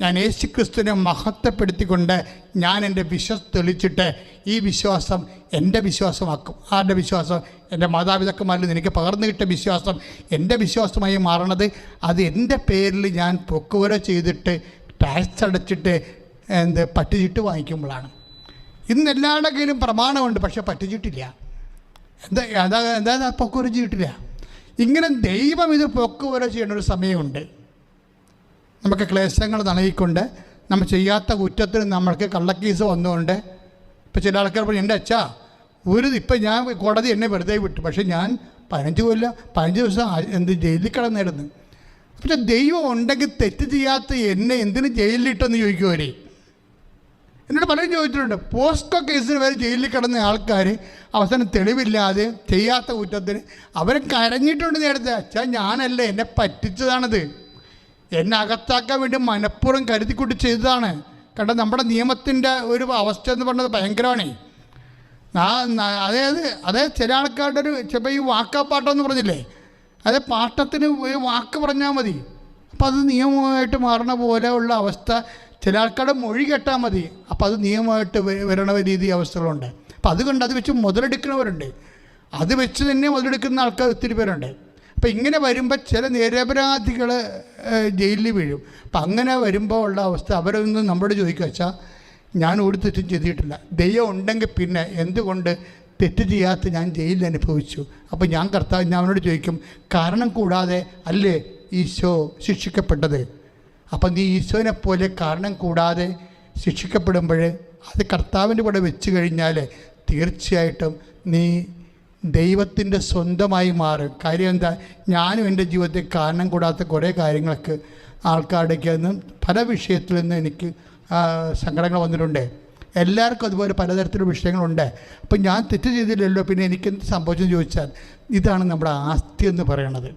S1: ഞാൻ യേശുക്രിസ്തുവിനെ മഹത്വപ്പെടുത്തിക്കൊണ്ട് ഞാൻ എൻ്റെ വിശ്വാസം തെളിച്ചിട്ട് ഈ വിശ്വാസം എൻ്റെ വിശ്വാസമാക്കും. ആരുടെ വിശ്വാസം? എൻ്റെ മാതാപിതാക്കന്മാരിൽ എനിക്ക് പകർന്നു കിട്ടിയ വിശ്വാസം എൻ്റെ വിശ്വാസമായി മാറണത് അത് എൻ്റെ പേരിൽ ഞാൻ പൊക്കുവര ചെയ്തിട്ട് ടാക്സ് അടച്ചിട്ട് പറ്റുചീട്ട് വാങ്ങിക്കുമ്പോഴാണ്. ഇന്ന് എല്ലാവരുടെ കയ്യിലും പ്രമാണമുണ്ട്, പക്ഷേ പറ്റുചീട്ടില്ല. എന്താ പൊക്കുവര ചെയ്തിട്ടില്ല. ഇങ്ങനെ ദൈവം ഇത് പൊക്കുവര ചെയ്യേണ്ട ഒരു സമയമുണ്ട്. നമുക്ക് ക്ലേശങ്ങൾ നൽകിക്കൊണ്ട് നമ്മൾ ചെയ്യാത്ത കുറ്റത്തിന് നമ്മൾക്ക് കള്ളക്കേസ് വന്നുകൊണ്ട് ഇപ്പോൾ ചില ആൾക്കാർ പറഞ്ഞു, എൻ്റെ അച്ഛാ ഇപ്പം ഞാൻ കോടതി എന്നെ വെറുതെ വിട്ടു, പക്ഷേ ഞാൻ 15 ദിവസം ജയിലിൽ കിടന്നിരുന്നു. പക്ഷെ ദൈവം ഉണ്ടെങ്കിൽ തെറ്റ് ചെയ്യാത്ത എന്നെ എന്തിനു ജയിലിലിട്ടെന്ന് ചോദിക്കുമവരെ. എന്നോട് പലരും ചോദിച്ചിട്ടുണ്ട്. പോസ്കോ കേസിന് വരെ ജയിലിൽ കിടന്ന ആൾക്കാർ അവസാനം തെളിവില്ലാതെ ചെയ്യാത്ത കുറ്റത്തിന് അവരെ കരഞ്ഞിട്ടുണ്ട്. നേരത്തെ അച്ഛാ ഞാനല്ല, എന്നെ പറ്റിച്ചതാണത്, എന്നെ അകത്താക്കാൻ വേണ്ടി മനഃപൂർവ്വം കരുതിക്കൂട്ടി ചെയ്തതാണ്. കാരണം നമ്മുടെ നിയമത്തിൻ്റെ ഒരു അവസ്ഥ എന്ന് പറഞ്ഞത് ഭയങ്കരമാണ്. അതായത് ചില ആൾക്കാരുടെ ചിലപ്പോൾ ഈ വാക്കാപ്പാട്ടമെന്ന് പറഞ്ഞില്ലേ, അത് പാട്ടത്തിന് ഒരു വാക്ക് പറഞ്ഞാൽ മതി, അപ്പോൾ അത് നിയമമായിട്ട് മാറണ പോലെയുള്ള അവസ്ഥ. ചില ആൾക്കാരുടെ മൊഴി കേട്ടാൽ മതി, അപ്പോൾ അത് നിയമമായിട്ട് വരണ രീതി അവസ്ഥകളുണ്ട്. അപ്പം അതുകൊണ്ട് അത് വെച്ച് മുതലെടുക്കുന്നവരുണ്ട്, അത് വെച്ച് തന്നെ മുതലെടുക്കുന്ന ആൾക്കാർ ഒത്തിരി പേരുണ്ട്. അപ്പം ഇങ്ങനെ വരുമ്പോൾ ചില നിരപരാധികൾ ജയിലിൽ വീഴും. അപ്പം അങ്ങനെ വരുമ്പോൾ ഉള്ള അവസ്ഥ അവരൊന്നും നമ്മളോട് ചോദിക്കുക വെച്ചാൽ ഞാൻ ഒരു തെറ്റും ചെയ്തിട്ടില്ല, ദൈവം ഉണ്ടെങ്കിൽ പിന്നെ എന്തുകൊണ്ട് തെറ്റ് ചെയ്യാത്ത ഞാൻ ജയിലിൽ അനുഭവിച്ചു? അപ്പോൾ ഞാൻ അവനോട് ചോദിക്കും, കാരണം കൂടാതെ അല്ലേ ഈശോ ശിക്ഷിക്കപ്പെട്ടത്? അപ്പം നീ ഈശോനെ പോലെ കാരണം കൂടാതെ ശിക്ഷിക്കപ്പെടുമ്പോൾ അത് കർത്താവിൻ്റെ കൂടെ വെച്ച് കഴിഞ്ഞാൽ തീർച്ചയായിട്ടും നീ ദൈവത്തിൻ്റെ സ്വന്തമായി മാറും. കാര്യം എന്താ, ഞാനും എൻ്റെ ജീവിതത്തിൽ കാരണം കൂടാത്ത കുറേ കാര്യങ്ങൾക്ക് ആൾക്കാരുടെയൊക്കെ നിന്ന് പല വിഷയത്തിൽ നിന്ന് എനിക്ക് സങ്കടങ്ങൾ വന്നിട്ടുണ്ട്. എല്ലാവർക്കും അതുപോലെ പലതരത്തിലുള്ള വിഷയങ്ങളുണ്ട്. അപ്പം ഞാൻ തെറ്റ് ചെയ്തില്ലല്ലോ, പിന്നെ എനിക്കെന്ത് സംഭവിച്ചെന്ന് ചോദിച്ചാൽ ഇതാണ് നമ്മുടെ ആസ്തി എന്ന് പറയണത്.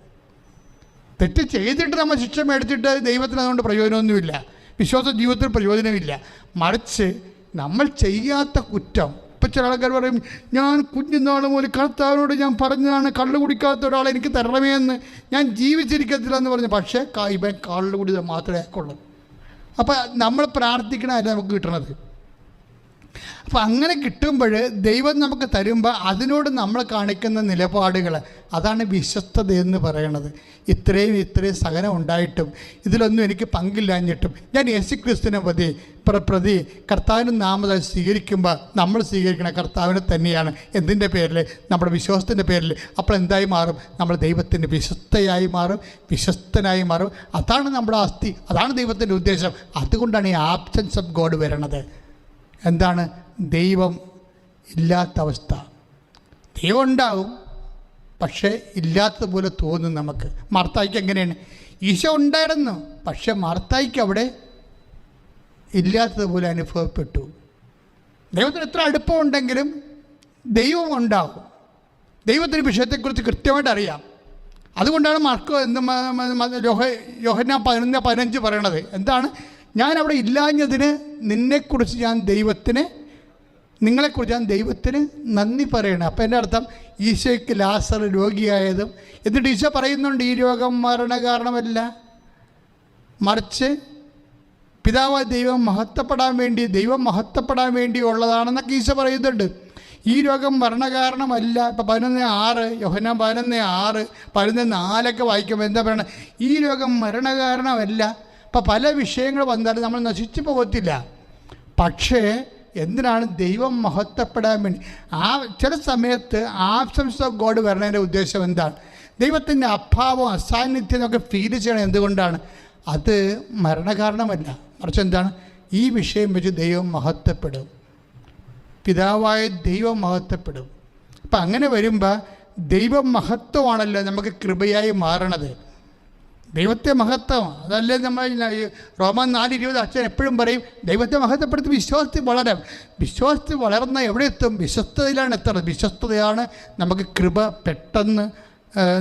S1: തെറ്റ് ചെയ്തിട്ട് നമ്മൾ ശിക്ഷ മേടിച്ചിട്ട് ദൈവത്തിന് അതുകൊണ്ട് പ്രയോജനമൊന്നുമില്ല, വിശ്വാസ ജീവിതത്തിൽ പ്രയോജനമില്ല. മറിച്ച് നമ്മൾ ചെയ്യാത്ത കുറ്റം, ഇപ്പം ചില ആൾക്കാർ പറയും ഞാൻ കുഞ്ഞുനാൾ മുതൽ കർത്താവിനോട് ഞാൻ പറഞ്ഞതാണ് കള്ളു കുടിക്കാത്ത ഒരാളെ എനിക്ക് തരണമേ എന്ന്, ഞാൻ ജീവിച്ചിരിക്കത്തില്ല എന്ന് പറഞ്ഞു. പക്ഷേ ഇവൻ കള്ളു കുടി മാത്രമേ ആക്കുള്ളൂ. അപ്പം നമ്മൾ പ്രാർത്ഥിക്കണമല്ല നമുക്ക് കിട്ടണത്. അപ്പോൾ അങ്ങനെ കിട്ടുമ്പോൾ ദൈവം നമുക്ക് തരുമ്പോൾ അതിനോട് നമ്മൾ കാണിക്കുന്ന നിലപാടുകൾ, അതാണ് വിശ്വസ്തത എന്ന് പറയണത്. ഇത്രയും സഹനം ഉണ്ടായിട്ടും ഇതിലൊന്നും എനിക്ക് പങ്കില്ലാഞ്ഞിട്ടും ഞാൻ യേശുക്രിസ്തുവിനെ പ്രതി കർത്താവിൻ്റെ നാമത്തിൽ സ്വീകരിക്കുമ്പോൾ നമ്മൾ സ്വീകരിക്കുന്ന കർത്താവിനെ തന്നെയാണ്. എന്തിൻ്റെ പേരിൽ? നമ്മുടെ വിശ്വാസത്തിൻ്റെ പേരിൽ. അപ്പോൾ എന്തായി മാറും? നമ്മൾ ദൈവത്തിൻ്റെ വിശ്വസ്തയായി മാറും, വിശ്വസ്തനായി മാറും. അതാണ് നമ്മുടെ ആസ്തി, അതാണ് ദൈവത്തിൻ്റെ ഉദ്ദേശം. അതുകൊണ്ടാണ് ഈ ആബ്സെൻസ് ഓഫ് ഗോഡ് വരണത്. എന്താണ്? ദൈവം ഇല്ലാത്ത അവസ്ഥ. ദൈവം ഉണ്ടാവും, പക്ഷേ ഇല്ലാത്തതുപോലെ തോന്നും നമുക്ക്. മാർത്തായിക്ക് എങ്ങനെയാണ്? ഈശോ ഉണ്ടായിരുന്നു, പക്ഷെ മാർത്തായിക്ക് അവിടെ ഇല്ലാത്തതുപോലെ അനുഭവപ്പെട്ടു. ദൈവത്തിന് എത്ര അടുപ്പമുണ്ടെങ്കിലും ദൈവം ഉണ്ടാവും. ദൈവത്തിന് വിഷയത്തെക്കുറിച്ച് കൃത്യമായിട്ട് അറിയാം. അതുകൊണ്ടാണ് മാർക്കോ യോഹന്നാൻ 11:15 പറയണത്. എന്താണ്? ഞാൻ അവിടെ ഇല്ലാഞ്ഞതിന് നിങ്ങളെക്കുറിച്ച് ഞാൻ ദൈവത്തിന് നന്ദി പറയണം. അപ്പം എൻ്റെ അർത്ഥം ഈശോയ്ക്ക് ലാസർ രോഗിയായതും, എന്നിട്ട് ഈശോ പറയുന്നുണ്ട് ഈ രോഗം മരണകാരണമല്ല, മറിച്ച് പിതാവായ ദൈവം മഹത്വപ്പെടാൻ വേണ്ടി ഉള്ളതാണെന്നൊക്കെ ഈശോ പറയുന്നുണ്ട്. ഈ രോഗം മരണകാരണമല്ല. ഇപ്പം 11:6 യോഹന്നാൻ 11:6 11:4 വായിക്കുമ്പോൾ എന്താ പറയണത്? ഈ രോഗം മരണകാരണമല്ല. അപ്പം പല വിഷയങ്ങൾ വന്നാലും നമ്മൾ നശിച്ചു പോകത്തില്ല. പക്ഷേ എന്തിനാണ്? ദൈവം മഹത്വപ്പെടാൻ വേണ്ടി. ചില സമയത്ത് ആബ്സെൻസ് ഓഫ് ഗോഡ് വരണതിൻ്റെ ഉദ്ദേശം എന്താണ്? ദൈവത്തിൻ്റെ അഭാവം, അസാന്നിധ്യം ഒക്കെ ഫീൽ ചെയ്യണം. എന്തുകൊണ്ടാണ്? അത് മരണകാരണമല്ല, മറിച്ച് എന്താണ്? ഈ വിഷയം വെച്ച് ദൈവം മഹത്വപ്പെടും, പിതാവായ ദൈവം മഹത്വപ്പെടും. അപ്പം അങ്ങനെ വരുമ്പോൾ ദൈവം മഹത്വമാണല്ലോ നമുക്ക് കൃപയായി മാറണത്. ദൈവത്തെ മഹത്വം അതല്ലേ നമ്മൾ റോമൻ 4:20 അച്ഛൻ എപ്പോഴും പറയും ദൈവത്തെ മഹത്വപ്പെടുത്തി വിശ്വാസത്തിൽ വളർന്ന എവിടെ എത്തും? വിശ്വസ്തതയിലാണ് എത്തുന്നത്. വിശ്വസ്തതയാണ് നമുക്ക് കൃപ പെട്ടെന്ന്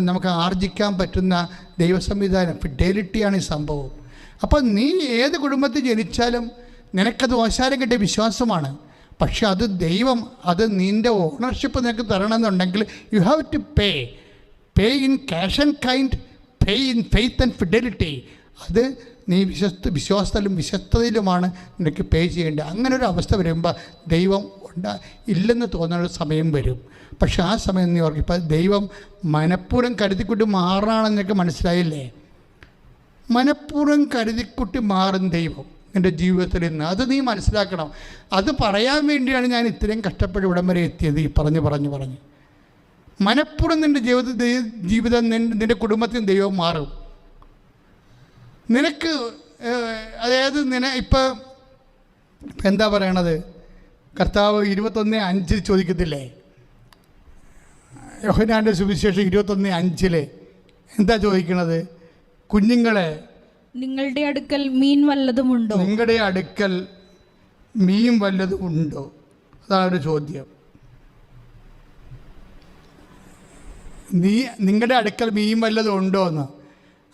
S1: നമുക്ക് ആർജിക്കാൻ പറ്റുന്ന ദൈവസംവിധാനം. ഫിഡേലിറ്റിയാണ് ഈ സംഭവം. അപ്പോൾ നീ ഏത് കുടുംബത്തിൽ ജനിച്ചാലും നിനക്കത് ഓശാരം കിട്ടിയ വിശ്വാസമാണ്. പക്ഷെ അത് ദൈവം, അത് നിൻ്റെ ഓണർഷിപ്പ് നിനക്ക് തരണമെന്നുണ്ടെങ്കിൽ you have to pay in cash and kind, pay in faith and fidelity. അത് നീ വിശ്വാസത്തിലും വിശ്വസ്തയിലുമാണ് നിനക്ക് പേ ചെയ്യേണ്ടത്. അങ്ങനെ ഒരു അവസ്ഥ വരുമ്പോൾ ദൈവം ഇല്ലെന്ന് തോന്നുന്ന സമയം വരും. പക്ഷെ ആ സമയം നീ ഓർക്കും, ഇപ്പം ദൈവം മനഃപൂർവ്വം കരുതിക്കുട്ടി മാറാണെന്നൊക്കെ മനസ്സിലായില്ലേ? മനഃപൂർവ്വം കരുതിക്കുട്ടി മാറും ദൈവം എൻ്റെ ജീവിതത്തിൽ നിന്ന്. അത് നീ മനസ്സിലാക്കണം. അത് പറയാൻ വേണ്ടിയാണ് ഞാൻ ഇത്രയും കഷ്ടപ്പെട്ട് ഇവിടം വരെ എത്തിയത്. ഈ പറഞ്ഞു മനഃപൂർവ്വം നിൻ്റെ ജീവിതം നിൻ്റെ കുടുംബത്തിൽ ദൈവം മാറും. നിനക്ക് അതായത് ഇപ്പം എന്താ പറയണത്? കർത്താവ് 21:5 ചോദിക്കത്തില്ലേ? യോഹന്നാൻ്റെ സുവിശേഷം 21:5 എന്താ ചോദിക്കണത്? കുഞ്ഞുങ്ങളെ,
S3: നിങ്ങളുടെ അടുക്കൽ മീൻ വല്ലതുമുണ്ടോ?
S1: നിങ്ങളുടെ അടുക്കൽ മീൻ വല്ലതും ഉണ്ടോ? അതാണ് ഒരു ചോദ്യം. നിങ്ങളുടെ അടുക്കൽ മീൻ വല്ലതും ഉണ്ടോ എന്ന്.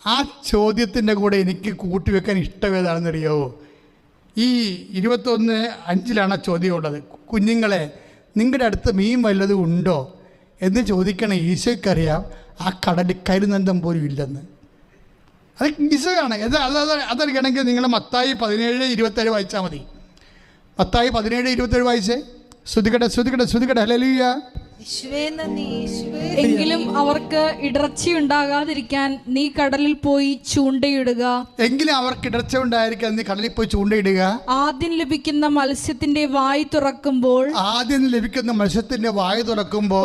S1: ആ ചോദ്യത്തിൻ്റെ കൂടെ എനിക്ക് കൂട്ടിവെക്കാൻ ഇഷ്ടമേതാണെന്നറിയാവോ? ഈ 21:5 ചോദ്യം ഉള്ളത്. കുഞ്ഞുങ്ങളെ, നിങ്ങളുടെ അടുത്ത് മീൻ വല്ലതും ഉണ്ടോ എന്ന് ചോദിക്കണേ. ഈശോയ്ക്കറിയാം ആ കടലിൽ കരുനന്തം പോലും ഇല്ലെന്ന്. അത് ഈശോയാണ്. അതറിയണമെങ്കിൽ നിങ്ങൾ മത്തായി 17:27 വായിച്ചാൽ മതി. മത്തായി 17:27 വായിച്ചേ. ശ്രുതികട ഹല്ലേലൂയ.
S3: എങ്കിലും അവർക്ക് ഇടർച്ച ഉണ്ടാകാതിരിക്കാൻ നീ കടലിൽ പോയി ചൂണ്ടയിടുക.
S1: എങ്കിലും അവർക്ക് ഇടർച്ച ഉണ്ടായിരിക്കാൻ നീ കടലിൽ പോയി ചൂണ്ടയിടുക.
S3: ആദ്യം ലഭിക്കുന്ന മത്സ്യത്തിന്റെ വായ് തുറക്കുമ്പോൾ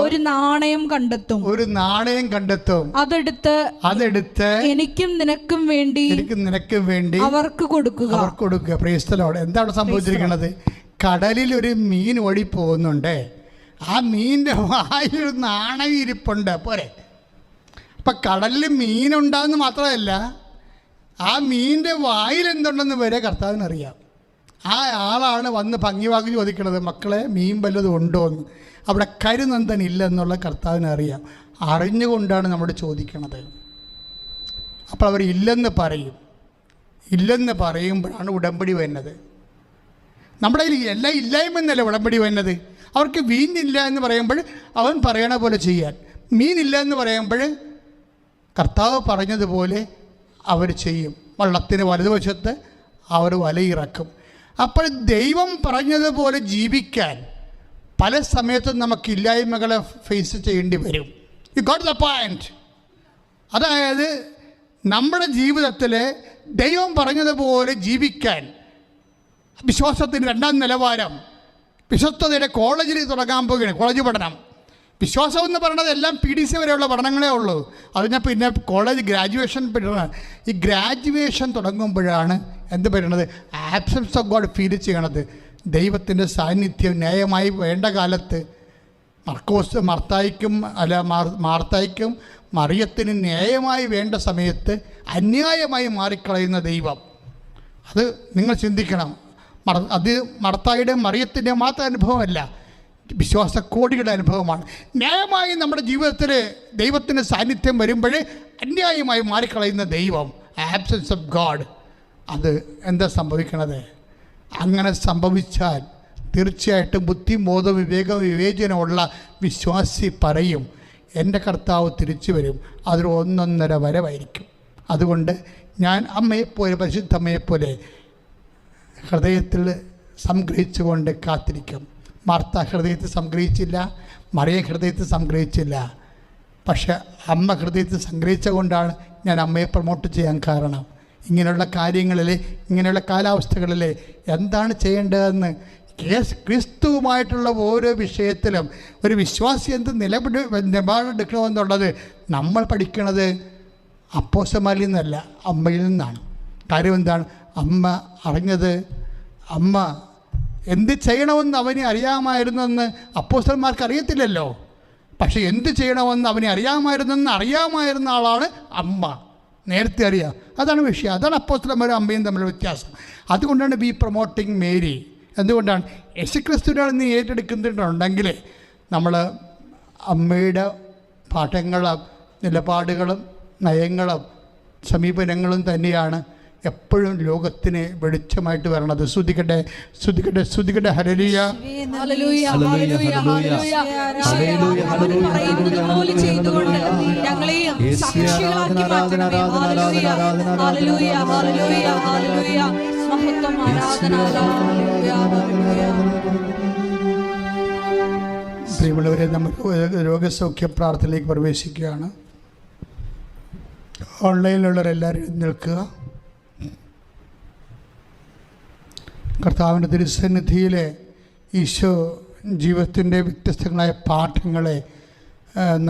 S3: ഒരു നാണയം കണ്ടെത്തും. അതെടുത്ത് എനിക്കും നിനക്കും വേണ്ടി അവർക്ക് കൊടുക്കുക.
S1: Praise the Lord. എന്താണ് സംഭവിച്ചിരിക്കുന്നത്? കടലിൽ ഒരു മീൻ ഓടി പോകുന്നുണ്ട്. ആ മീനിൻ്റെ വായിൽ നാണയം ഇരിപ്പുണ്ട്. പോരെ. അപ്പം കടലിൽ മീനുണ്ടാകുന്ന മാത്രമല്ല, ആ മീനിൻ്റെ വായിൽ എന്തുണ്ടെന്ന് വരെ കർത്താവിനറിയാം. ആ ആളാണ് വന്ന് ഭംഗിവാക്കി ചോദിക്കുന്നത്, മക്കളെ മീൻ വല്ലതും ഉണ്ടോ എന്ന്. അവിടെ കരുനന്ദൻ ഇല്ലെന്നുള്ള കർത്താവിനറിയാം. അറിഞ്ഞുകൊണ്ടാണ് നമ്മൾ ചോദിക്കണത്. അപ്പോൾ അവർ ഇല്ലെന്ന് പറയുമ്പോഴാണ് ഉടമ്പടി വരുന്നത്. നമ്മുടെ കയ്യിൽ എല്ലാം ഇല്ലായ്മന്നല്ല ഉടമ്പടി വരുന്നത്. അവർക്ക് വീഞ്ഞില്ല എന്ന് പറയുമ്പോൾ അവൻ പറയണ പോലെ ചെയ്യാൻ, മീനില്ല എന്ന് പറയുമ്പോൾ കർത്താവ് പറഞ്ഞതുപോലെ അവർ ചെയ്യും. വള്ളത്തിന് വലതുവശത്ത് അവർ വലയിറക്കും. അപ്പോൾ ദൈവം പറഞ്ഞതുപോലെ ജീവിക്കാൻ പല സമയത്തും നമുക്ക് ഇല്ലായ്മകളെ ഫേസ് ചെയ്യേണ്ടി വരും. You got the point. അതായത് നമ്മുടെ ജീവിതത്തിൽ ദൈവം പറഞ്ഞതുപോലെ ജീവിക്കാൻ വിശ്വാസത്തിന് രണ്ടാം നിലവാരം, വിശ്വസ്തതയുടെ കോളേജിൽ തുടങ്ങാൻ പോവുകയാണ്. കോളേജ് പഠനം, വിശ്വാസം എന്ന് പറയുന്നത് എല്ലാം PDC വരെയുള്ള പഠനങ്ങളേ ഉള്ളൂ. അത് ഞാൻ പിന്നെ കോളേജ് ഗ്രാജുവേഷൻ പഠനം. ഈ ഗ്രാജുവേഷൻ തുടങ്ങുമ്പോഴാണ് എന്ത് പറയുന്നത്, ആബ്സെൻസ് ഓഫ് ഗോഡ് ഫീൽ ചെയ്യണത്. ദൈവത്തിൻ്റെ സാന്നിധ്യം ന്യായമായി വേണ്ട കാലത്ത് മാർത്തായ്ക്കും മറിയത്തിന് ന്യായമായി വേണ്ട സമയത്ത് അന്യായമായി മാറിക്കളയുന്ന ദൈവം. അത് നിങ്ങൾ ചിന്തിക്കണം. അത് മർത്തായുടെ മറിയത്തിൻ്റെ മാത്രം അനുഭവമല്ല, വിശ്വാസക്കോടികളുടെ അനുഭവമാണ്. ന്യായമായി നമ്മുടെ ജീവിതത്തിൽ ദൈവത്തിൻ്റെ സാന്നിധ്യം വരുമ്പോൾ അന്യായമായി മാറിക്കളയുന്ന ദൈവം, ആബ്സെൻസ് ഓഫ് ഗോഡ്. അത് എന്താ സംഭവിക്കണത്? അങ്ങനെ സംഭവിച്ചാൽ തീർച്ചയായിട്ടും ബുദ്ധിയും ബോധവും വിവേചനമുള്ള വിശ്വാസി പറയും, എൻ്റെ കർത്താവ് തിരിച്ചു വരും. അതൊരു 1.5 വരവായിരിക്കും. അതുകൊണ്ട് ഞാൻ അമ്മയെപ്പോലെ, പരിശുദ്ധമ്മയെപ്പോലെ ഹൃദയത്തിൽ സംഗ്രഹിച്ചുകൊണ്ട് കാത്തിരിക്കും. മാർത്ത ഹൃദയത്തിൽ സംഗ്രഹിച്ചില്ല, മറിയ ഹൃദയത്തിൽ സംഗ്രഹിച്ചില്ല. പക്ഷെ അമ്മ ഹൃദയത്തിൽ സംഗ്രഹിച്ച കൊണ്ടാണ് ഞാൻ അമ്മയെ പ്രൊമോട്ട് ചെയ്യാൻ കാരണം. ഇങ്ങനെയുള്ള കാര്യങ്ങളിൽ, ഇങ്ങനെയുള്ള കാലാവസ്ഥകളിൽ എന്താണ് ചെയ്യേണ്ടതെന്ന് ക്രിസ്തുവുമായിട്ടുള്ള ഓരോ വിഷയത്തിലും ഒരു വിശ്വാസി എന്ത് നിലപാടെടുക്കണമെന്നുള്ളത് നമ്മൾ പഠിക്കുന്നത് അപ്പോസ്തലന്മാരിൽ നിന്നല്ല, അമ്മയിൽ നിന്നാണ്. കാര്യം എന്താണ്? അമ്മ അറിഞ്ഞത്, അമ്മ എന്ത് ചെയ്യണമെന്ന് അവനെ അറിയാമായിരുന്നെന്ന് അപ്പോസ്തലന്മാർക്ക് അറിയത്തില്ലല്ലോ. പക്ഷെ എന്ത് ചെയ്യണമെന്ന് അവനെ അറിയാമായിരുന്ന ആളാണ് അമ്മ. നേരത്തെ അറിയാം. അതാണ് വിഷയം. അതാണ് അപ്പോസ്തലന്മാരും അമ്മയും തമ്മിലുള്ള വ്യത്യാസം. അതുകൊണ്ടാണ് ബി പ്രൊമോട്ടിങ് മേരി. എന്തുകൊണ്ടാണ്? യേശുക്രിസ്തുവിനെ നീ ഏറ്റെടുക്കുന്നുണ്ടെങ്കിൽ നമ്മൾ അമ്മയുടെ പാഠങ്ങളും നിലപാടുകളും നയങ്ങളും സമീപനങ്ങളും തന്നെയാണ് എപ്പോഴും ലോകത്തിന് വെളിച്ചമായിട്ട് വരണത്. ശ്രുതികട്ടെ ഹല്ലേലൂയ. പ്രിയമുള്ളവരെ, നമ്മൾ രോഗസൗഖ്യ പ്രാർത്ഥനയിലേക്ക് പ്രവേശിക്കുകയാണ്. ഓൺലൈനിലുള്ളവരെല്ലാവരും നിൽക്കുക. കർത്താവിൻ്റെ തിരുസന്നിധിയിലെ ഈശോ ജീവിതത്തിൻ്റെ വ്യത്യസ്തങ്ങളായ പാഠങ്ങളെ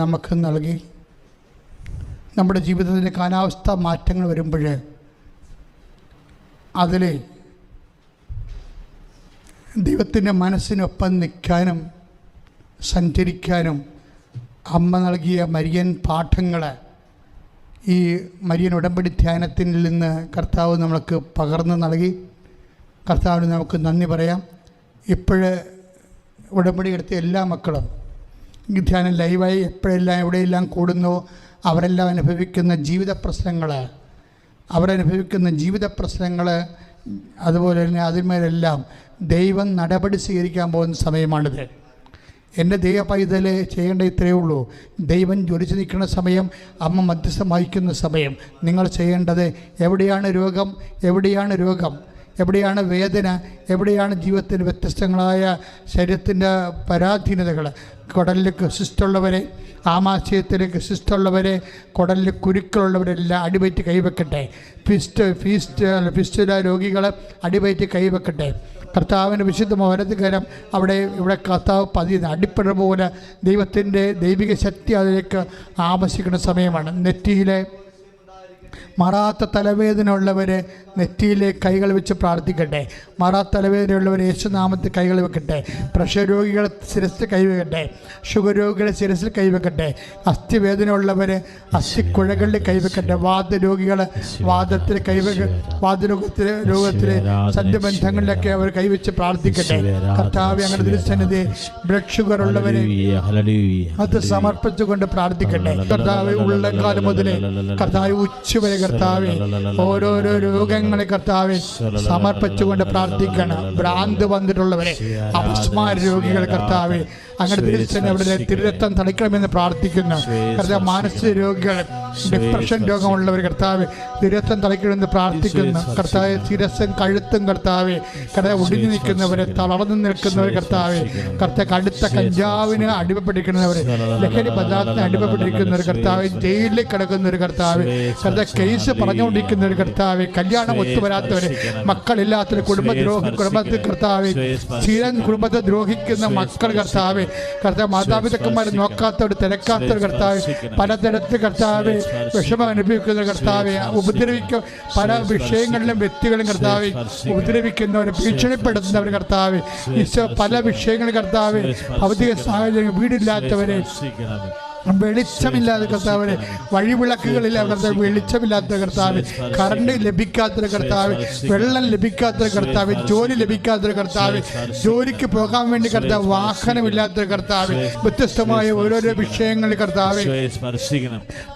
S1: നമുക്ക് നൽകി. നമ്മുടെ ജീവിതത്തിൻ്റെ കാലാവസ്ഥ മാറ്റങ്ങൾ വരുമ്പോൾ അതിൽ ദൈവത്തിൻ്റെ മനസ്സിനൊപ്പം നിൽക്കാനും സഞ്ചരിക്കാനും അമ്മ നൽകിയ മരിയൻ പാഠങ്ങൾ, ഈ മരിയൻ ഉടമ്പടി ധ്യാനത്തിൽ നിന്ന് കർത്താവ് നമുക്ക് പകർന്നു നൽകി. കർത്താവിന് നമുക്ക് നന്ദി പറയാം. ഇപ്പോഴ് ഉടമ്പടി എടുത്ത എല്ലാ മക്കളും ഈ ധ്യാനം ലൈവായി എവിടെയെല്ലാം കൂടുന്നോ അവരെല്ലാം അനുഭവിക്കുന്ന ജീവിത പ്രശ്നങ്ങൾ, അതുപോലെ തന്നെ അതിന്മേലെല്ലാം ദൈവം നടപടി സ്വീകരിക്കാൻ പോകുന്ന സമയമാണിത്. എൻ്റെ ദൈവ പൈതൽ ചെയ്യേണ്ട ഇത്രയേ ഉള്ളൂ. ദൈവം ജ്വലിച്ച് നിൽക്കുന്ന സമയം, അമ്മ മധ്യസ്ഥം വഹിക്കുന്ന സമയം. നിങ്ങൾ ചെയ്യേണ്ടത്, എവിടെയാണ് രോഗം, എവിടെയാണ് വേദന, എവിടെയാണ് ജീവിതത്തിൻ്റെ വ്യത്യസ്തങ്ങളായ ശരീരത്തിൻ്റെ പരാധീനതകൾ. കുടലിൽ സിസ്റ്റുള്ളവരെ, ആമാശയത്തിലേക്ക് സിസ്റ്റുള്ളവരെ, കുടലിൽ കുരുക്കളുള്ളവരെല്ലാം അടിവയറ്റ് കൈവെക്കട്ടെ. ഫിസ്റ്റുല രോഗികൾ അടിവയറ്റ് കൈവെക്കട്ടെ. കർത്താവിൻ്റെ വിശുദ്ധ മോഹനത്തികരം ഇവിടെ കർത്താവ് പതിയുന്ന അടിപ്പഴ പോലെ ദൈവത്തിൻ്റെ ദൈവിക ശക്തി അതിലേക്ക് ആവശ്യിക്കുന്ന സമയമാണ്. നെറ്റിയിലെ മാറാത്ത തലവേദന ഉള്ളവർ നെറ്റിയിലെ കൈകൾ വെച്ച് പ്രാർത്ഥിക്കട്ടെ. മാറാത്ത തലവേദനയുള്ളവർ യേശുനാമത്തിൽ കൈകൾ വെക്കട്ടെ. പ്രഷർ രോഗികളെ ശിരസിൽ കൈവെക്കട്ടെ. ഷുഗർ രോഗികളെ ശിരസിൽ കൈവെക്കട്ടെ. അസ്ഥിവേദന ഉള്ളവർ അസ്ഥിക്കുഴകളിൽ കൈവെക്കട്ടെ. വാദരോഗികൾ വാദത്തിൽ രോഗത്തിലെ സന്ധിബന്ധങ്ങളിലൊക്കെ അവർ കൈവച്ച് പ്രാർത്ഥിക്കട്ടെ. കർത്താവ് അങ്ങനെ തിരുസന്നിധി ബ്ലഡ് ഷുഗർ ഉള്ളവരെ അത് സമർപ്പിച്ചുകൊണ്ട് പ്രാർത്ഥിക്കട്ടെ. കർത്താവ് ഉള്ളക്കാലം മുതലേ കർത്താവ് ഉച്ചവരെ കർത്താവെ ഓരോരോ രോഗങ്ങളെ കർത്താവെ സമർപ്പിച്ചുകൊണ്ട് പ്രാർത്ഥിക്കണം. ഭ്രാന്ത് വന്നിട്ടുള്ളവരെ, അപസ്മാര രോഗികൾ കർത്താവെ അങ്ങനെ തിരിച്ചെന്നെ അവിടെ തിരുരക്തം തളിക്കണമെന്ന് പ്രാർത്ഥിക്കുന്നു. കർത്താവ് മാനസിക രോഗികൾ, ഡിപ്രഷൻ രോഗമുള്ളവർ കർത്താവ് തിരുരക്തം തളിക്കണമെന്ന് പ്രാർത്ഥിക്കുന്നു. കർത്താവ് ശിരസ്സും കഴുത്തും കർത്താവ് ഒടിഞ്ഞു നിൽക്കുന്നവരെ, തളർന്നു നിൽക്കുന്നവർ കർത്താവ് കടുത്ത കഞ്ചാവിന് അടിമപ്പെട്ടിരിക്കുന്നവർ, ലഹരി പദാർത്ഥത്തിന് അടിമപ്പെട്ടിരിക്കുന്നവർ കർത്താവ്, ജയിലിൽ കിടക്കുന്നവർ കർത്താവ് കേസ് പറഞ്ഞുകൊണ്ടിരിക്കുന്നവർ കർത്താവ്, കല്യാണം ഒത്തുവരാത്തവര്, മക്കളില്ലാത്തവർ, കുടുംബത്തിൽ കർത്താവ് സ്ഥിരം കുടുംബത്തെ ദ്രോഹിക്കുന്ന മക്കൾ കർത്താവ് മാതാപിതാക്കന്മാരെ നോക്കാത്തവർ, തിരക്കാത്തവർ കർത്താവ്, പലതരത്തിൽ കർത്താവ് വിഷമം അനുഭവിക്കുന്ന കർത്താവ്, പല വിഷയങ്ങളിലും വ്യക്തികളും കർത്താവ് ഉപദ്രവിക്കുന്നവർ, ഭീഷണിപ്പെടുത്തുന്നവർ കർത്താവ്, ഈശോ പല വിഷയങ്ങളും കർത്താവ്, ഭൗതിക സാഹചര്യം, വീടില്ലാത്തവരെ, വെളിച്ചമില്ലാത്ത കർത്താവിന്, വഴിവിളക്കുകളില്ല കർത്താവ്, വെളിച്ചമില്ലാത്ത കർത്താവ്, കറണ്ട് ലഭിക്കാത്ത കർത്താവ്, വെള്ളം ലഭിക്കാത്ത കർത്താവ്, ജോലി ലഭിക്കാത്ത കർത്താവ്, ജോലിക്ക് പോകാൻ വേണ്ടി കർത്താവ് വാഹനമില്ലാത്ത കർത്താവ്, വ്യത്യസ്തമായ ഓരോരോ വിഷയങ്ങളിൽ കർത്താവ്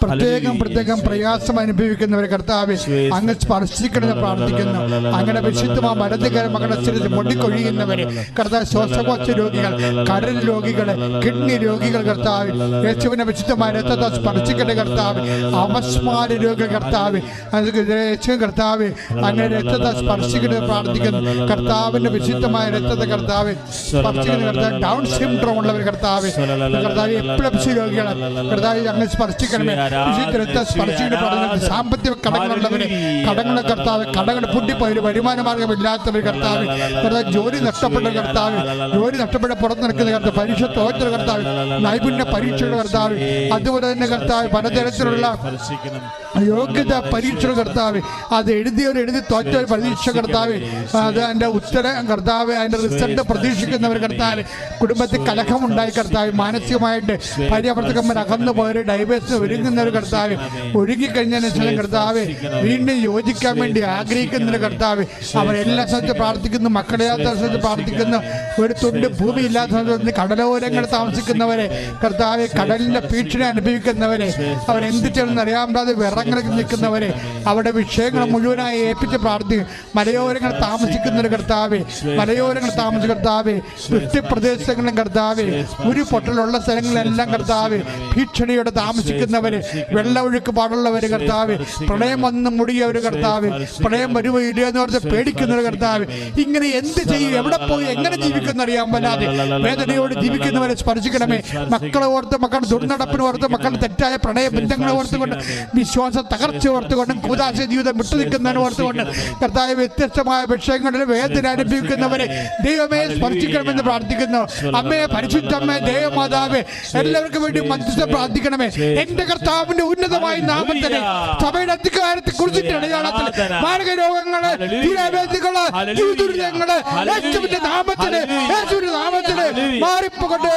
S1: പ്രത്യേകം പ്രയാസം അനുഭവിക്കുന്നവരെ കർത്താവ് അങ്ങ് സ്പർശിക്കണമെന്ന് പ്രാർത്ഥിക്കുന്നു. അങ്ങനെ വിശുദ്ധമായ മരുന്നുകാര മകളെ പൊടിക്കൊഴിയുന്നവരെ കർത്താവ്, ശ്വാസകോശ രോഗികൾ, കരൾ രോഗികൾ, കിഡ്നി രോഗികൾ കർത്താവ് യേശുവിനെ വിശുദ്ധമായ രക്തത്തെ സ്പർശിക്കട്ടെ കർത്താവ്. അപസ്മാര രോഗ കർത്താവ് കർത്താവ് അങ്ങനെ രക്തത്തെ സ്പർശിക്കട്ടെ പ്രാർത്ഥിക്കുന്നു. കർത്താവിന്റെ വിശുദ്ധമായ രക്തത്തെ കർത്താവ് സ്പർശിക്കുന്ന കർത്താവ്, ഡൗൺ സിൻഡ്രോം ഉള്ളവർ കർത്താവ്, എപ്പിലെപ്സി രോഗികൾ കർത്താവ് അങ്ങ് സ്പർശിക്കണമേ. വിശുദ്ധ രക്തം സ്പർശിക്കണ പറഞ്ഞത് സാമ്പത്തിക കടങ്ങളുള്ളവര്, കടങ്ങളെ കർത്താവ്, കടങ്ങൾ പൊട്ടിപ്പോയി വരുമാന മാർഗമില്ലാത്തവർ കർത്താവ്, ജോലി നഷ്ടപ്പെട്ട കർത്താവ്, ജോലി നഷ്ടപ്പെട്ട പുറത്ത് നിൽക്കുന്ന കർത്താവ്, പരീക്ഷ തോറ്റ കർത്താവ്, നൈപുണ്യ പരീക്ഷയുടെ കർത്താവ്, അതുപോലെ തന്നെ കർത്താവ് പലതരത്തിലുള്ള യോഗ്യത പരീക്ഷ കർത്താവ്, അത് എഴുതി തോറ്റ പരീക്ഷ കർത്താവ്, അത് അതിൻ്റെ ഉത്തരം കർത്താവ്, അതിൻ്റെ റിസൾട്ട് പ്രതീക്ഷിക്കുന്നവർ കർത്താവ്, കുടുംബത്തിൽ കലഹമുണ്ടായി കർത്താവ്, മാനസികമായിട്ട് ഭാര്യാഭർത്തക്കന്മാർ അകന്നു പോയവർ, ഡൈവേഴ്സ് ഒരുങ്ങുന്നവർ കർത്താവ്, ഒരുങ്ങിക്കഴിഞ്ഞതിന് ശേഷം കർത്താവ് വീണ്ടും യോജിക്കാൻ വേണ്ടി ആഗ്രഹിക്കുന്നവർ കർത്താവ്, അവരെല്ലാ സ്ഥലത്തും പ്രാർത്ഥിക്കുന്നു. മക്കളില്ലാത്ത സ്ഥലത്ത് പ്രാർത്ഥിക്കുന്നു. ഒരു തുണ്ട് ഭൂമി ഇല്ലാത്ത സ്ഥലത്ത് കടലോരങ്ങൾ താമസിക്കുന്നവരെ കർത്താവ്, കടലിന്റെ ഭീഷണി അനുഭവിക്കുന്നവരെ, അവരെന്ത് ചെയ്യണമെന്ന് അറിയാതെ വിറങ്ങളിൽ നിൽക്കുന്നവരെ, അവിടെ വിഷയങ്ങൾ മുഴുവനായി ഏൽപ്പിച്ച് പ്രാർത്ഥിക്കും. മലയോരങ്ങൾ താമസിക്കുന്നവർ കർത്താവ്, മലയോരങ്ങൾ താമസിക്കുന്ന കർത്താവ്, വൃഷ്ടിപ്രദേശങ്ങളിലും കർത്താവ്, ഉരുപൊട്ടലുള്ള സ്ഥലങ്ങളിലെല്ലാം കർത്താവ്, ഭീഷണിയോടെ താമസിക്കുന്നവര്, വെള്ളമൊഴുക്ക് പാടുള്ളവര് കർത്താവ്, പ്രളയം വന്ന് മുടിയവർ കർത്താവ്, പ്രളയം വരുമോ ഇല്ലയെന്ന് പറഞ്ഞ് പേടിക്കുന്നവർ കർത്താവ്, ഇങ്ങനെ എന്ത് ചെയ്യും, എവിടെ പോയി എങ്ങനെ ജീവിക്കുന്നറിയാൻ വല്ലാതെ വേദനയോട് ജീവിക്കുന്നവരെ സ്പർശിക്കണമേ. മക്കളെ ഓർത്ത്, മക്കളുടെ ദുർനടപ്പിന് ഓർത്ത്, മക്കളുടെ തെറ്റായ പ്രണയ ബന്ധങ്ങളെ ഓർത്തുകൊണ്ട്, വിശ്വാസ തകർച്ച ഓർത്തുകൊണ്ടും, കൂതാശ ജീവിതം വിട്ടു നിൽക്കുന്നതിന് ഓർത്തുകൊണ്ട് കർത്താവ് വ്യത്യസ്തമായ വിഷയങ്ങളിൽ വേദന അനുഭവിക്കുന്നവരെ ദൈവമേ സ്പർശിക്കണമെന്ന് പ്രാർത്ഥിക്കുന്നു. അമ്മയെ, പരിശുദ്ധമ്മേ, ദേവമാതാവേ, എല്ലാവർക്കും വേണ്ടി മധ്യസ്ഥം പ്രാർത്ഥിക്കണമേ. എന്റെ കർത്താവിന്റെ ഉന്നതമായ നാമത്തിന്, സഭയുടെ അധികാരത്തെ കുറിച്ചിട്ട് അടയാളത്തിൽ മാരക രോഗങ്ങള്, ദുരാവേദികള്, ദുരിതങ്ങള് യേശുവിന്റെ നാമത്തിന്, യേശുവിന്റെ നാമത്തിന് മാറിപ്പോകട്ടെ.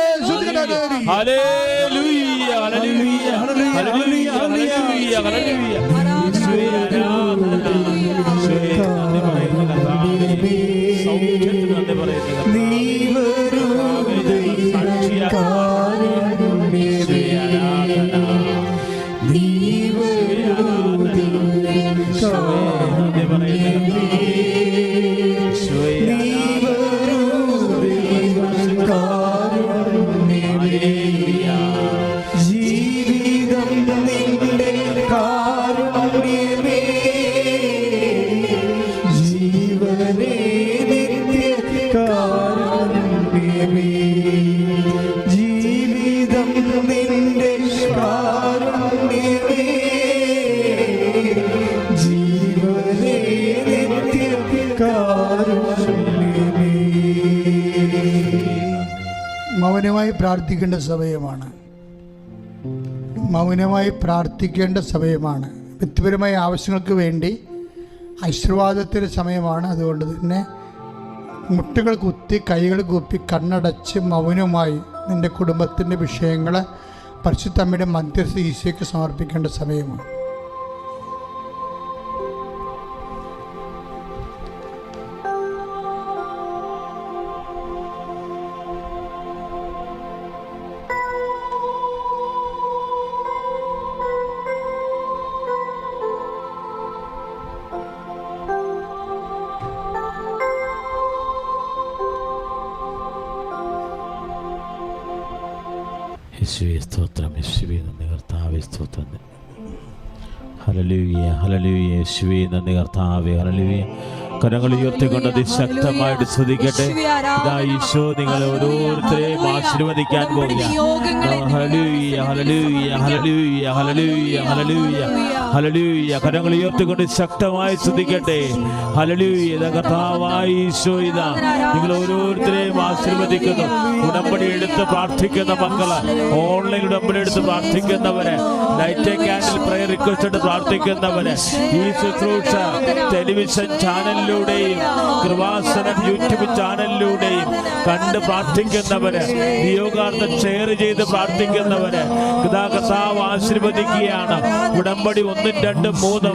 S4: ജീവിതം നിന്റെ കാരുണ്യമേ ജീവനേ നിത്യകാരുണ്യമേ, ജീവിതം നിന്റെ കാരുണ്യമേ, ജീവനേ നിത്യകാരുണ്യമേ.
S1: മൗനമായി പ്രാർത്ഥിക്കേണ്ട സമയമാണ്. മൗനമായി പ്രാർത്ഥിക്കേണ്ട സമയമാണ്. വ്യക്തിപരമായ ആവശ്യങ്ങൾക്ക് വേണ്ടി ആശീർവാദത്തിൻ്റെ സമയമാണ്. അതുകൊണ്ട് തന്നെ മുട്ടുകൾ കുത്തി കൈകൾ കൂപ്പി കണ്ണടച്ച് മൗനമായി നിൻ്റെ കുടുംബത്തിൻ്റെ വിഷയങ്ങൾ പരിശുദ്ധ അമ്മയുടെ മധ്യസ്ഥ ഈശോയ്ക്ക് സമർപ്പിക്കേണ്ട സമയമാണ്.
S2: യേശുവേ സ്തോത്രം, യേശുവേ നന്ദി കർത്താവേ സ്തോത്രം. Hallelujah, hallelujah. യേശുവേ നന്ദി കർത്താവേ, ഹല്ലേലൂയ. കരങ്ങൾ ഉയർത്തിക്കൊണ്ട് അതിശക്തമായിട്ട് സ്തുതിക്കട്ടെ. ഇതാ ഈശോ നിങ്ങളെ ഓരോരുത്തരെയും ആശീർവദിക്കാൻ പോകുകയാണ്. Hallelujah, hallelujah, hallelujah, hallelujah, hallelujah, hallelujah. കരങ്ങൾ ഉയർത്തിക്കൊണ്ട് ശക്തമായി സ്തുതിക്കട്ടെ. ഹല്ലേലൂയ. കർത്താവായ ഈശോ ഇതാ നിങ്ങൾ ഓരോരുത്തരെയും ആശീർവദിക്കുന്നു. ഉടമ്പടി എടുത്ത് പ്രാർത്ഥിക്കുന്ന മക്കള്, ഓൺലൈൻ ഉടമ്പടി എടുത്ത് പ്രാർത്ഥിക്കുന്നവര്, ലൈറ്റ് ക്യാൻഡിൽ പ്രയർ റിക്വസ്റ്റ് എടുത്ത് പ്രാർത്ഥിക്കുന്നവര്, ഈ ശുശ്രൂഷ ടെലിവിഷൻ ചാനലിലൂടെയും കൃപാസനം യൂട്യൂബ് ചാനലിലൂടെയും കണ്ട് പ്രാർത്ഥിക്കുന്നവര്, നിയോഗാർത്ഥം ഷെയർ ചെയ്ത് പ്രാർത്ഥിക്കുന്നവര് കർത്താവ് ആശീർവദിക്കുകയാണ്. ഉടമ്പടി 1, 2, 3,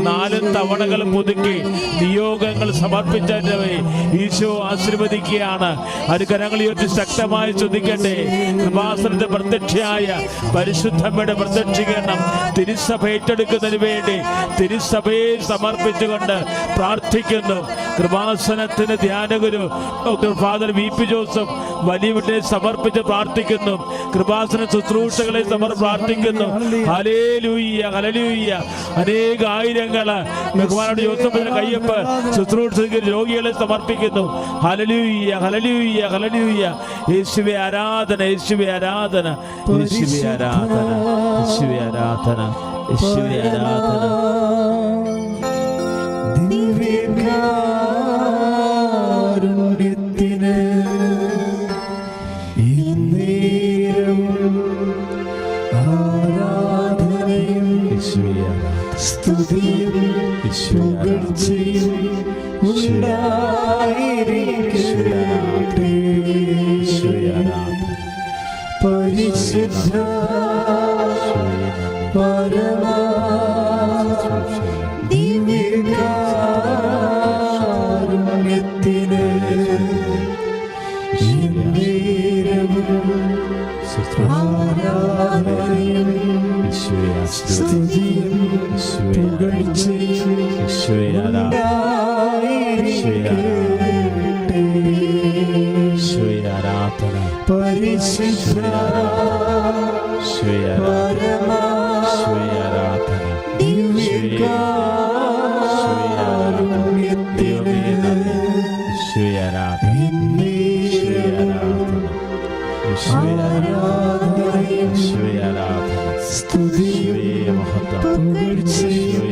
S2: 4 തവണകൾ പുതുക്കി നിയോഗങ്ങൾ സമർപ്പിച്ചവരെ ഈശോ ആശീർവദിക്കുകയാണ്. അത് കരങ്ങൾ ഉയർത്തി ശക്തമായി ശ്രദ്ധിക്കട്ടെ. കൃപാസനത്തെ പ്രത്യക്ഷയായ പരിശുദ്ധമ്മയുടെ പ്രത്യക്ഷീകരണം തിരുസഭ ഏറ്റെടുക്കുന്നതിന് വേണ്ടി തിരുസഭയെ സമർപ്പിച്ചുകൊണ്ട് പ്രാർത്ഥിക്കുന്നു. കൃപാസനത്തിന് ധ്യാനഗുരു ഡോക്ടർ ഫാദർ വി.പി. ജോസഫ് വലിയ വീട്ടിനെ സമർപ്പിച്ച് പ്രാർത്ഥിക്കുന്നു. കൃപാസന ശുശ്രൂഷകളെ പ്രാർത്ഥിക്കുന്നു. Hallelujah, hallelujah. അനേക ആയിരങ്ങള് ബഹുമാനോട് ജോസഫിന്റെ കയ്യൊപ്പ് ശുശ്രൂഷ രോഗികളെ സമർപ്പിക്കുന്നു. Hallelujah, hallelujah, hallelujah. യേശുവേ ആരാധന, യേശുവേ ആരാധന, യേശുവേ ആരാധന, യേശുവേ ആരാധന, യേശുവേ ആരാധന.
S4: ദിവ്യകാരുണ്യത്തിന് ഇന്നേരം ആരാധനയും സ്തുതിയും പുകഴ്ചയും ഉണ്ടായിരിക്കട്ടെ. പരിശുദ്ധ പരമാ ദിവ്യകാരുണ്യത്തിന് ആരാധനയും സ്തുതിയും പുകഴ്ചയും ഉണ്ടായിരിക്കട്ടെ. പരിശുദ്ധ പരമാ ദിവ്യകാരുണ്യത്തിന് ആരാധനയും സ്തുതിയും പുകഴ്ചയും